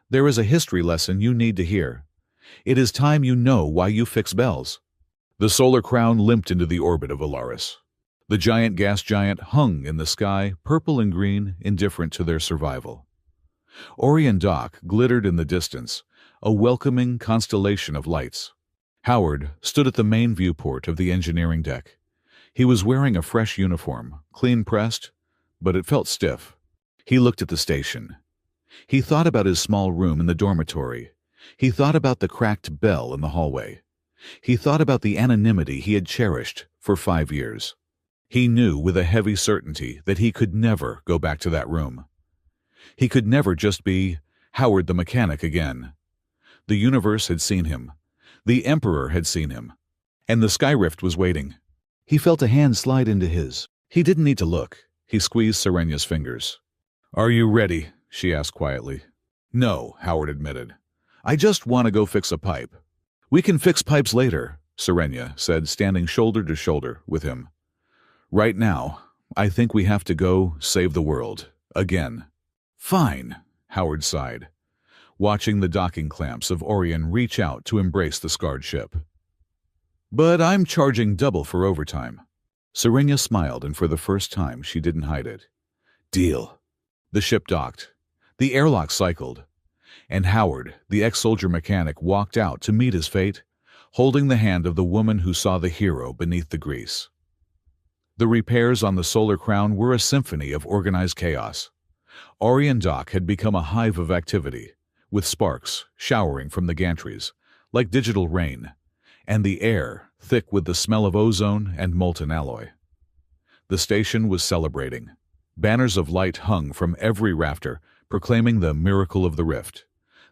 There is a history lesson you need to hear. It is time you know why you fix bells." The solar crown limped into the orbit of Alaris. The giant gas giant hung in the sky, purple and green, indifferent to their survival. Orion Dock glittered in the distance, a welcoming constellation of lights. Howard stood at the main viewport of the engineering deck. He was wearing a fresh uniform, clean-pressed, but it felt stiff. He looked at the station. He thought about his small room in the dormitory. He thought about the cracked bell in the hallway. He thought about the anonymity he had cherished for 5 years. He knew with a heavy certainty that he could never go back to that room. He could never just be Howard the mechanic again. The universe had seen him. The Emperor had seen him. And the Skyrift was waiting. He felt a hand slide into his. He didn't need to look. He squeezed Serenia's fingers. "Are you ready?" she asked quietly. "No," Howard admitted. "I just want to go fix a pipe." "We can fix pipes later," Serenia said, standing shoulder to shoulder with him. "Right now, I think we have to go save the world. Again." "Fine," Howard sighed, watching the docking clamps of Orion reach out to embrace the scarred ship. "But I'm charging double for overtime." Serenia smiled, and for the first time she didn't hide it. "Deal." The ship docked. The airlock cycled. And Howard, the ex-soldier mechanic, walked out to meet his fate, holding the hand of the woman who saw the hero beneath the grease. The repairs on the solar crown were a symphony of organized chaos. Orion Dock had become a hive of activity, with sparks showering from the gantries, like digital rain, and the air thick with the smell of ozone and molten alloy. The station was celebrating. Banners of light hung from every rafter, proclaiming the miracle of the rift.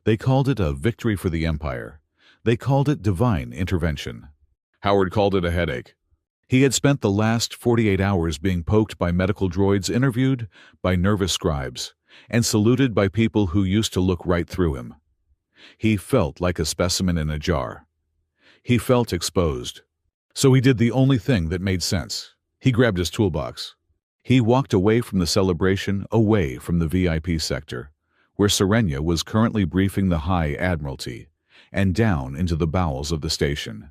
They called it a victory for the Empire. They called it divine intervention. Howard called it a headache. He had spent the last 48 hours being poked by medical droids, interviewed by nervous scribes, and saluted by people who used to look right through him. He felt like a specimen in a jar. He felt exposed. So he did the only thing that made sense. He grabbed his toolbox. He walked away from the celebration, away from the VIP sector, where Serenia was currently briefing the High Admiralty, and down into the bowels of the station.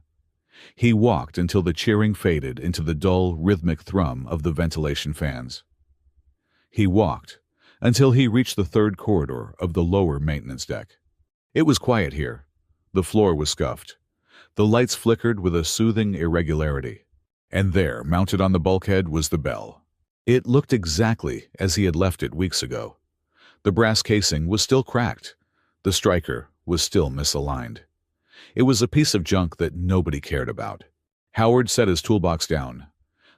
He walked until the cheering faded into the dull, rhythmic thrum of the ventilation fans. He walked until he reached the third corridor of the lower maintenance deck. It was quiet here. The floor was scuffed. The lights flickered with a soothing irregularity. And there, mounted on the bulkhead, was the bell. It looked exactly as he had left it weeks ago. The brass casing was still cracked. The striker was still misaligned. It was a piece of junk that nobody cared about. Howard set his toolbox down.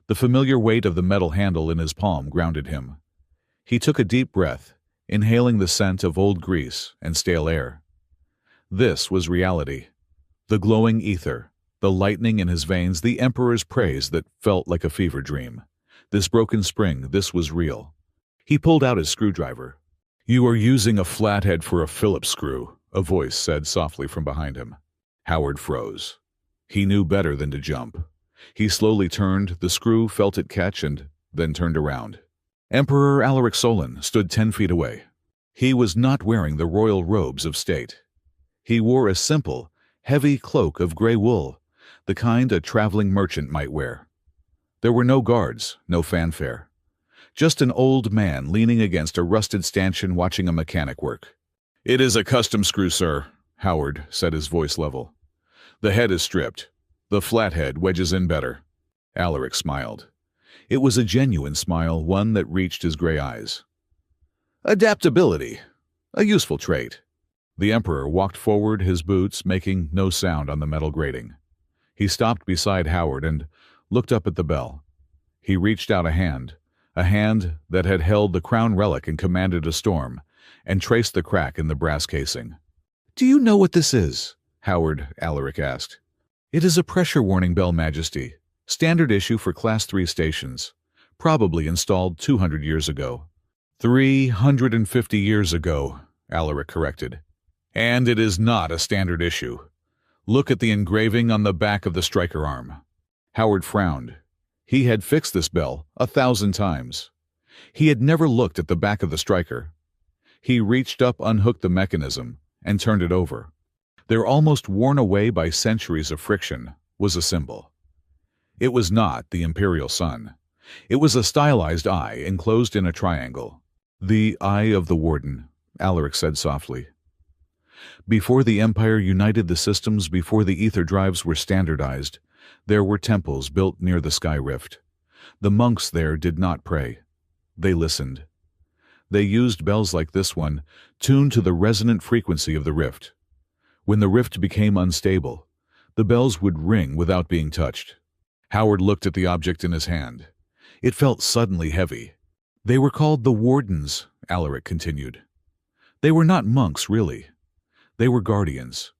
The familiar weight of the metal handle in his palm grounded him. He took a deep breath, inhaling the scent of old grease and stale air. This was reality. The glowing ether, the lightning in his veins, the Emperor's praise that felt like a fever dream. This broken spring, this was real. He pulled out his screwdriver. "You are using a flathead for a Phillips screw," a voice said softly from behind him. Howard froze. He knew better than to jump. He slowly turned, the screw felt it catch, and then turned around. Emperor Alaric Solon stood 10 feet away. He was not wearing the royal robes of state. He wore a simple, heavy cloak of gray wool, the kind a traveling merchant might wear. There were no guards, no fanfare. Just an old man leaning against a rusted stanchion watching a mechanic work. "It is a custom screw, sir," Howard said, his voice level. "The head is stripped. The flathead wedges in better." Alaric smiled. It was a genuine smile, one that reached his gray eyes. "Adaptability. A useful trait." The Emperor walked forward, his boots making no sound on the metal grating. He stopped beside Howard and looked up at the bell. He reached out a hand that had held the crown relic and commanded a storm, and traced the crack in the brass casing. "Do you know what this is?" Alaric asked. "It is a pressure warning bell, Majesty. Standard issue for Class 3 stations. Probably installed 200 years ago." 350 years ago, Alaric corrected. "And it is not a standard issue. Look at the engraving on the back of the striker arm." Howard frowned. He had fixed this bell 1,000 times. He had never looked at the back of the striker. He reached up, unhooked the mechanism, and turned it over. There, almost worn away by centuries of friction, was a symbol. It was not the imperial sun. It was a stylized eye enclosed in a triangle. "The Eye of the Warden," Alaric said softly. "Before the Empire united the systems, before the ether drives were standardized, there were temples built near the sky rift. The monks there did not pray. They listened. They used bells like this one, tuned to the resonant frequency of the rift. When the rift became unstable, the bells would ring without being touched." Howard looked at the object in his hand. It felt suddenly heavy. "They were called the Wardens," Alaric continued. "They were not monks, really. They were guardians.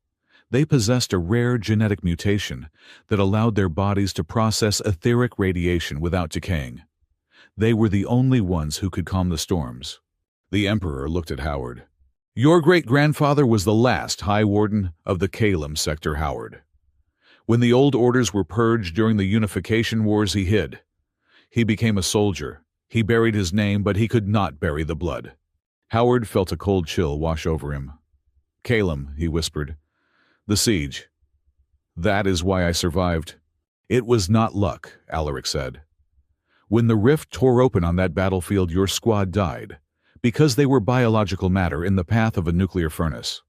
They possessed a rare genetic mutation that allowed their bodies to process etheric radiation without decaying. They were the only ones who could calm the storms." The Emperor looked at Howard. "Your great-grandfather was the last High Warden of the Kalem sector, Howard. When the old orders were purged during the Unification Wars, he hid. He became a soldier. He buried his name, but he could not bury the blood." Howard felt a cold chill wash over him. "Kalem," he whispered. "The siege. That is why I survived." "It was not luck," Alaric said. "When the rift tore open on that battlefield, your squad died, because they were biological matter in the path of a nuclear furnace.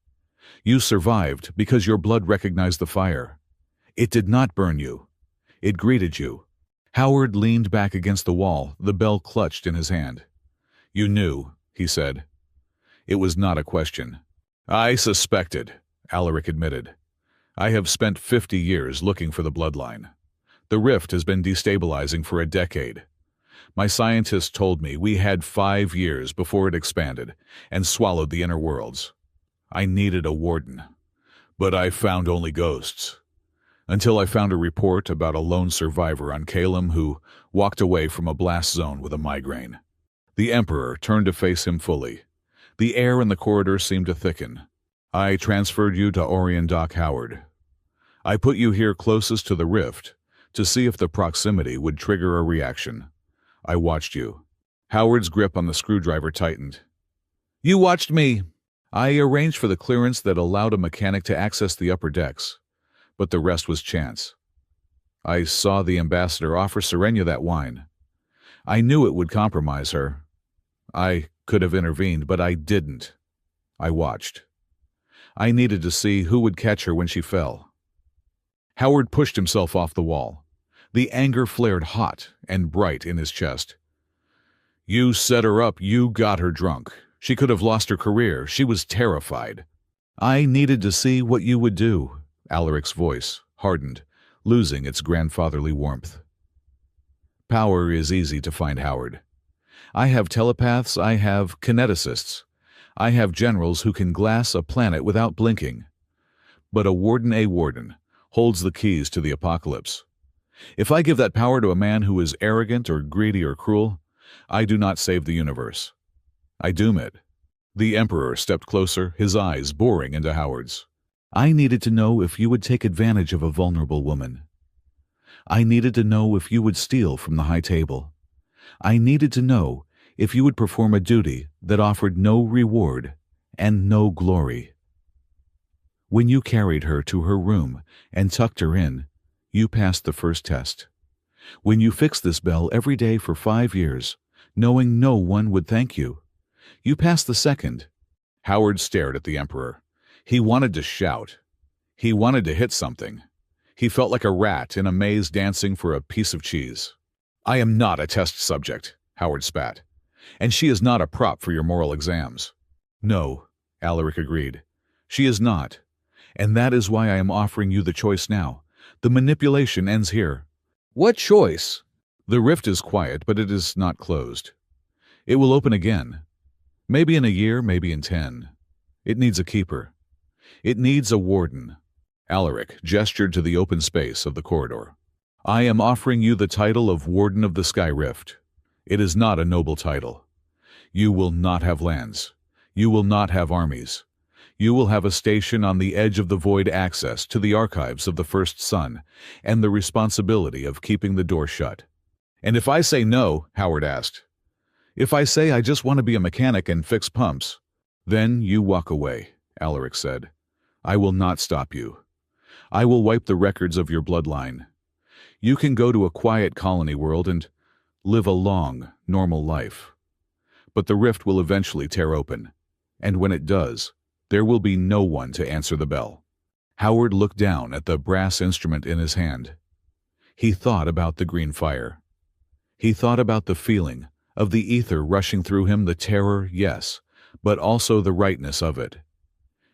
You survived because your blood recognized the fire. It did not burn you. It greeted you." Howard leaned back against the wall, the bell clutched in his hand. "You knew," he said. It was not a question. "I suspected," Alaric admitted. "I have spent 50 years looking for the bloodline. The rift has been destabilizing for a decade. My scientists told me we had 5 years before it expanded and swallowed the inner worlds. I needed a warden, but I found only ghosts. Until I found a report about a lone survivor on Kalem who walked away from a blast zone with a migraine." The Emperor turned to face him fully. The air in the corridor seemed to thicken. "I transferred you to Orion Dock, Howard. I put you here closest to the rift to see if the proximity would trigger a reaction. I watched you." Howard's grip on the screwdriver tightened. "You watched me. I arranged for the clearance that allowed a mechanic to access the upper decks, but the rest was chance. I saw the ambassador offer Serenia that wine. I knew it would compromise her. I could have intervened, but I didn't. I watched. I needed to see who would catch her when she fell." Howard pushed himself off the wall. The anger flared hot and bright in his chest. "You set her up. You got her drunk. She could have lost her career. She was terrified." "I needed to see what you would do." Alaric's voice hardened, losing its grandfatherly warmth. "Power is easy to find, Howard. I have telepaths, I have kineticists. I have generals who can glass a planet without blinking. But a warden holds the keys to the apocalypse. If I give that power to a man who is arrogant or greedy or cruel, I do not save the universe. I doom it." The Emperor stepped closer, his eyes boring into Howard's. "I needed to know if you would take advantage of a vulnerable woman. I needed to know if you would steal from the high table. I needed to know if you would perform a duty that offered no reward and no glory." When you carried her to her room and tucked her in, you passed the first test. When you fixed this bell every day for 5 years, knowing no one would thank you, you passed the second. Howard stared at the Emperor. He wanted to shout. He wanted to hit something. He felt like a rat in a maze dancing for a piece of cheese. "I am not a test subject," Howard spat. "And she is not a prop for your moral exams." "No," Alaric agreed. "She is not. And that is why I am offering you the choice now. The manipulation ends here." "What choice?" "The rift is quiet, but it is not closed. It will open again. Maybe in a year, maybe in 10. It needs a keeper. It needs a warden." Alaric gestured to the open space of the corridor. "I am offering you the title of Warden of the Sky Rift. It is not a noble title. You will not have lands. You will not have armies. You will have a station on the edge of the void, access to the archives of the first sun, and the responsibility of keeping the door shut." "And if I say no?" Howard asked. "If I say I just want to be a mechanic and fix pumps?" "Then you walk away," Alaric said. "I will not stop you. I will wipe the records of your bloodline. You can go to a quiet colony world and live a long, normal life. But the rift will eventually tear open, and when it does, there will be no one to answer the bell." Howard looked down at the brass instrument in his hand. He thought about the green fire. He thought about the feeling of the ether rushing through him, the terror, yes, but also the rightness of it.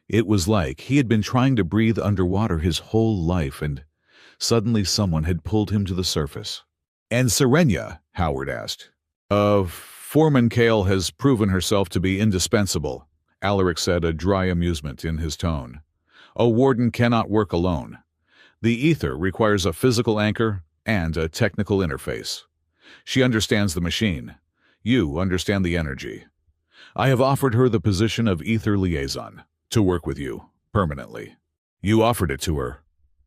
It was like he had been trying to breathe underwater his whole life, and suddenly someone had pulled him to the surface. "And Serenia?" Howard asked. Foreman Kale has proven herself to be indispensable," Alaric said, a dry amusement in his tone. "A warden cannot work alone. The ether requires a physical anchor and a technical interface. She understands the machine. You understand the energy. I have offered her the position of ether liaison, to work with you, permanently." "You offered it to her?"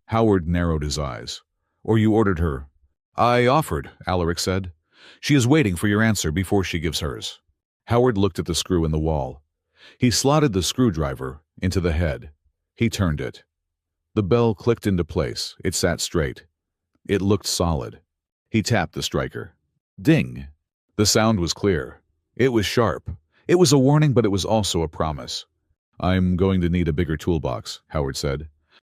Howard narrowed his eyes. "Or you ordered her?" "I offered," Alaric said. "She is waiting for your answer before she gives hers." Howard looked at the screw in the wall. He slotted the screwdriver into the head. He turned it. The bell clicked into place. It sat straight. It looked solid. He tapped the striker. Ding! The sound was clear. It was sharp. It was a warning, but it was also a promise. "I'm going to need a bigger toolbox," Howard said.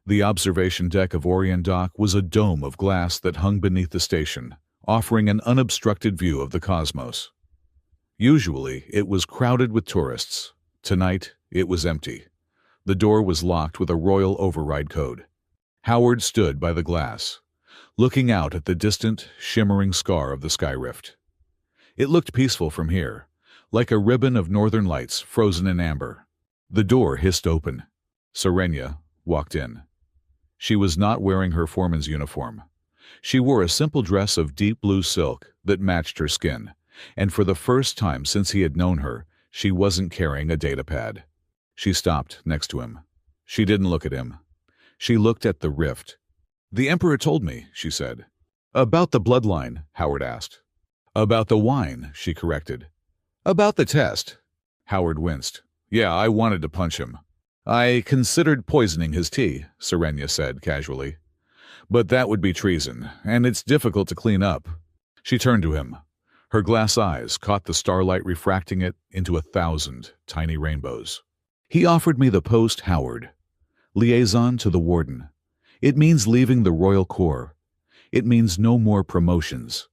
The observation deck of Orion Dock was a dome of glass that hung beneath the station, offering an unobstructed view of the cosmos. Usually, it was crowded with tourists. Tonight, it was empty. The door was locked with a royal override code. Howard stood by the glass, looking out at the distant, shimmering scar of the sky rift. It looked peaceful from here, like a ribbon of northern lights frozen in amber. The door hissed open. Serenia walked in. She was not wearing her foreman's uniform. She wore a simple dress of deep blue silk that matched her skin, and for the first time since he had known her, she wasn't carrying a datapad. She stopped next to him. She didn't look at him. She looked at the rift. "The Emperor told me," she said. "About the bloodline?" Howard asked. "About the wine," she corrected. "About the test." Howard winced. "Yeah, I wanted to punch him." "I considered poisoning his tea," Serenia said casually. "But that would be treason, and it's difficult to clean up." She turned to him. Her glass eyes caught the starlight, refracting it into 1,000 tiny rainbows. "He offered me the post, Howard. Liaison to the warden. It means leaving the Royal Corps. It means no more promotions.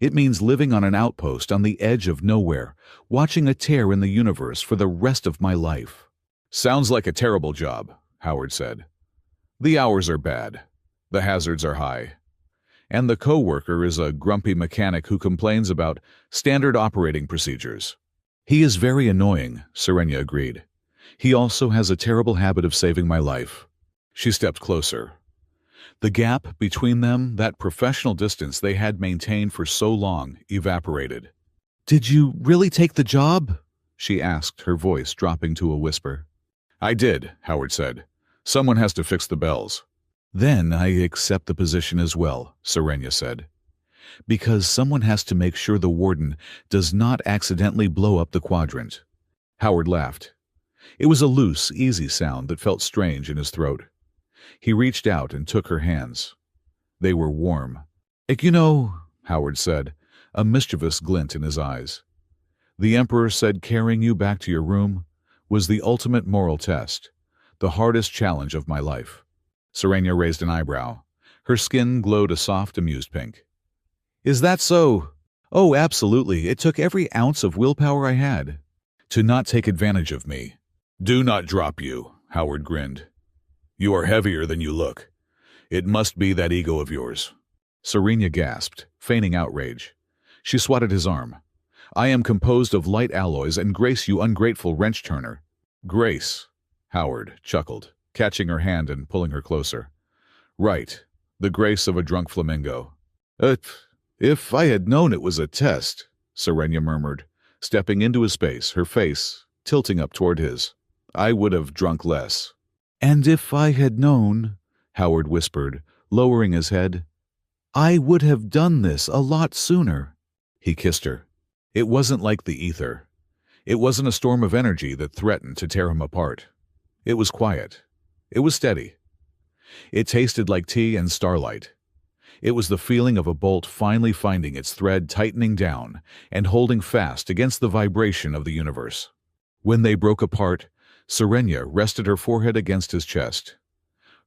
It means living on an outpost on the edge of nowhere, watching a tear in the universe for the rest of my life." "Sounds like a terrible job," Howard said. "The hours are bad. The hazards are high. And the co-worker is a grumpy mechanic who complains about standard operating procedures." "He is very annoying," Serenia agreed. "He also has a terrible habit of saving my life." She stepped closer. The gap between them, that professional distance they had maintained for so long, evaporated. "Did you really take the job?" she asked, her voice dropping to a whisper. "I did," Howard said. "Someone has to fix the bells." "Then I accept the position as well," Serenia said. "Because someone has to make sure the warden does not accidentally blow up the quadrant." Howard laughed. It was a loose, easy sound that felt strange in his throat. He reached out and took her hands. They were warm. You know, Howard said, a mischievous glint in his eyes. The Emperor said carrying you back to your room was the ultimate moral test, the hardest challenge of my life. Serenia raised an eyebrow. Her skin glowed a soft, amused pink. Is that so? Oh, absolutely. It took every ounce of willpower I had to not take advantage of me. Do not drop you, Howard grinned. You are heavier than you look. It must be that ego of yours. Serenia gasped, feigning outrage. She swatted his arm. I am composed of light alloys and grace, you ungrateful wrench-turner. Grace, Howard chuckled, catching her hand and pulling her closer. Right, the grace of a drunk flamingo. If I had known it was a test, Serenia murmured, stepping into his space, her face tilting up toward his. I would have drunk less. And if I had known, Howard whispered, lowering his head, I would have done this a lot sooner. He kissed her. It wasn't like the ether. It wasn't a storm of energy that threatened to tear him apart. It was quiet. It was steady. It tasted like tea and starlight. It was the feeling of a bolt finally finding its thread, tightening down and holding fast against the vibration of the universe. When they broke apart, Serenia rested her forehead against his chest.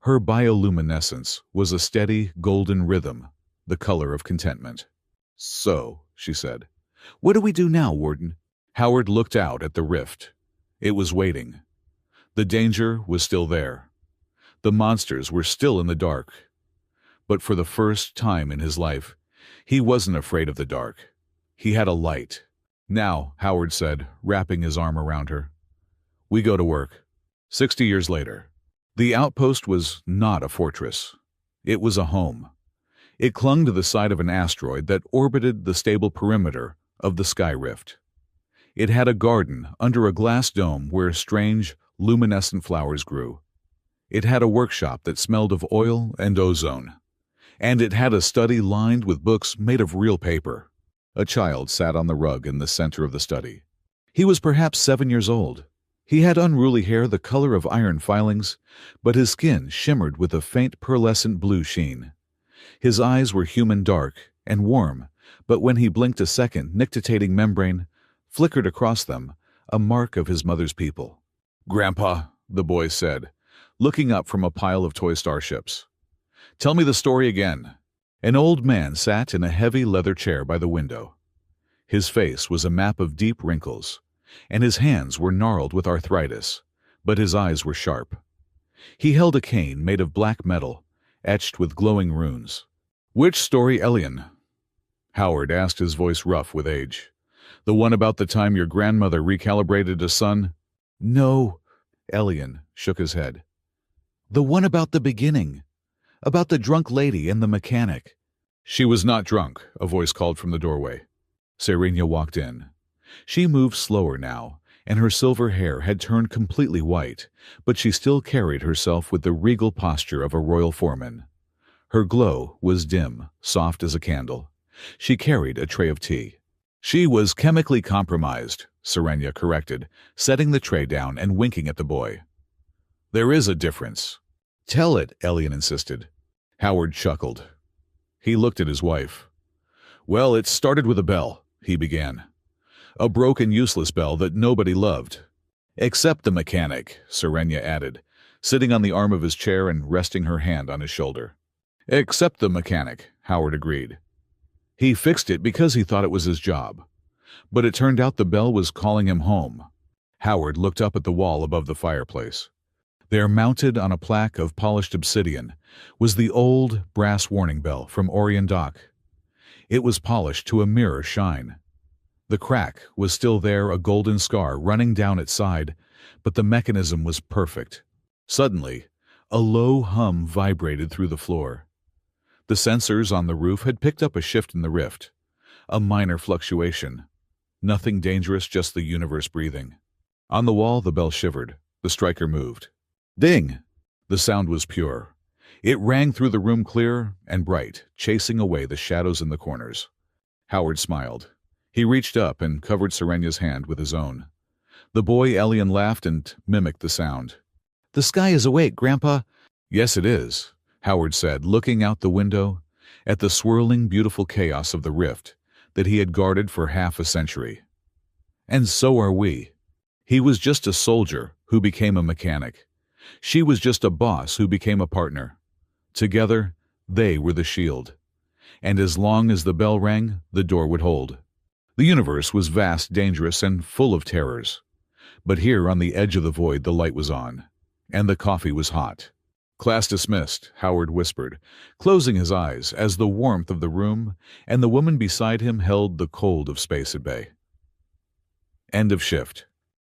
Her bioluminescence was a steady, golden rhythm, the color of contentment. So, she said, what do we do now, Warden? Howard looked out at the rift. It was waiting. The danger was still there. The monsters were still in the dark. But for the first time in his life, he wasn't afraid of the dark. He had a light. Now, Howard said, wrapping his arm around her. We go to work. 60 years later. The outpost was not a fortress. It was a home. It clung to the side of an asteroid that orbited the stable perimeter of the sky rift. It had a garden under a glass dome where strange, luminescent flowers grew. It had a workshop that smelled of oil and ozone. And it had a study lined with books made of real paper. A child sat on the rug in the center of the study. He was perhaps 7 years old. He had unruly hair the color of iron filings, but his skin shimmered with a faint pearlescent blue sheen. His eyes were human dark and warm, but when he blinked a second, nictitating membrane flickered across them, a mark of his mother's people. Grandpa, the boy said, looking up from a pile of toy starships. Tell me the story again. An old man sat in a heavy leather chair by the window. His face was a map of deep wrinkles, and his hands were gnarled with arthritis, but his eyes were sharp. He held a cane made of black metal, etched with glowing runes. Which story, Elian? Howard asked, his voice rough with age. The one about the time your grandmother recalibrated a sun? No, Elian shook his head. The one about the beginning. About the drunk lady and the mechanic. She was not drunk, a voice called from the doorway. Serenia walked in. She moved slower now, and her silver hair had turned completely white, but she still carried herself with the regal posture of a royal foreman. Her glow was dim, soft as a candle. She carried a tray of tea. She was chemically compromised, Serenia corrected, setting the tray down and winking at the boy. There is a difference. Tell it, Elian insisted. Howard chuckled. He looked at his wife. Well, it started with a bell, he began. A broken, useless bell that nobody loved. Except the mechanic, Serenia added, sitting on the arm of his chair and resting her hand on his shoulder. Except the mechanic, Howard agreed. He fixed it because he thought it was his job. But it turned out the bell was calling him home. Howard looked up at the wall above the fireplace. There, mounted on a plaque of polished obsidian, was the old brass warning bell from Orion Dock. It was polished to a mirror shine. The crack was still there, a golden scar running down its side, but the mechanism was perfect. Suddenly, a low hum vibrated through the floor. The sensors on the roof had picked up a shift in the rift. A minor fluctuation. Nothing dangerous, just the universe breathing. On the wall, the bell shivered. The striker moved. Ding! The sound was pure. It rang through the room clear and bright, chasing away the shadows in the corners. Howard smiled. He reached up and covered Serenia's hand with his own. The boy alien laughed and mimicked the sound. "The sky is awake, Grandpa." "Yes, it is," Howard said, looking out the window at the swirling, beautiful chaos of the rift that he had guarded for half a century. "And so are we." He was just a soldier who became a mechanic. She was just a boss who became a partner. Together, they were the shield. And as long as the bell rang, the door would hold. The universe was vast, dangerous, and full of terrors. But here on the edge of the void, the light was on, and the coffee was hot. "Class dismissed," Howard whispered, closing his eyes as the warmth of the room and the woman beside him held the cold of space at bay. End of shift.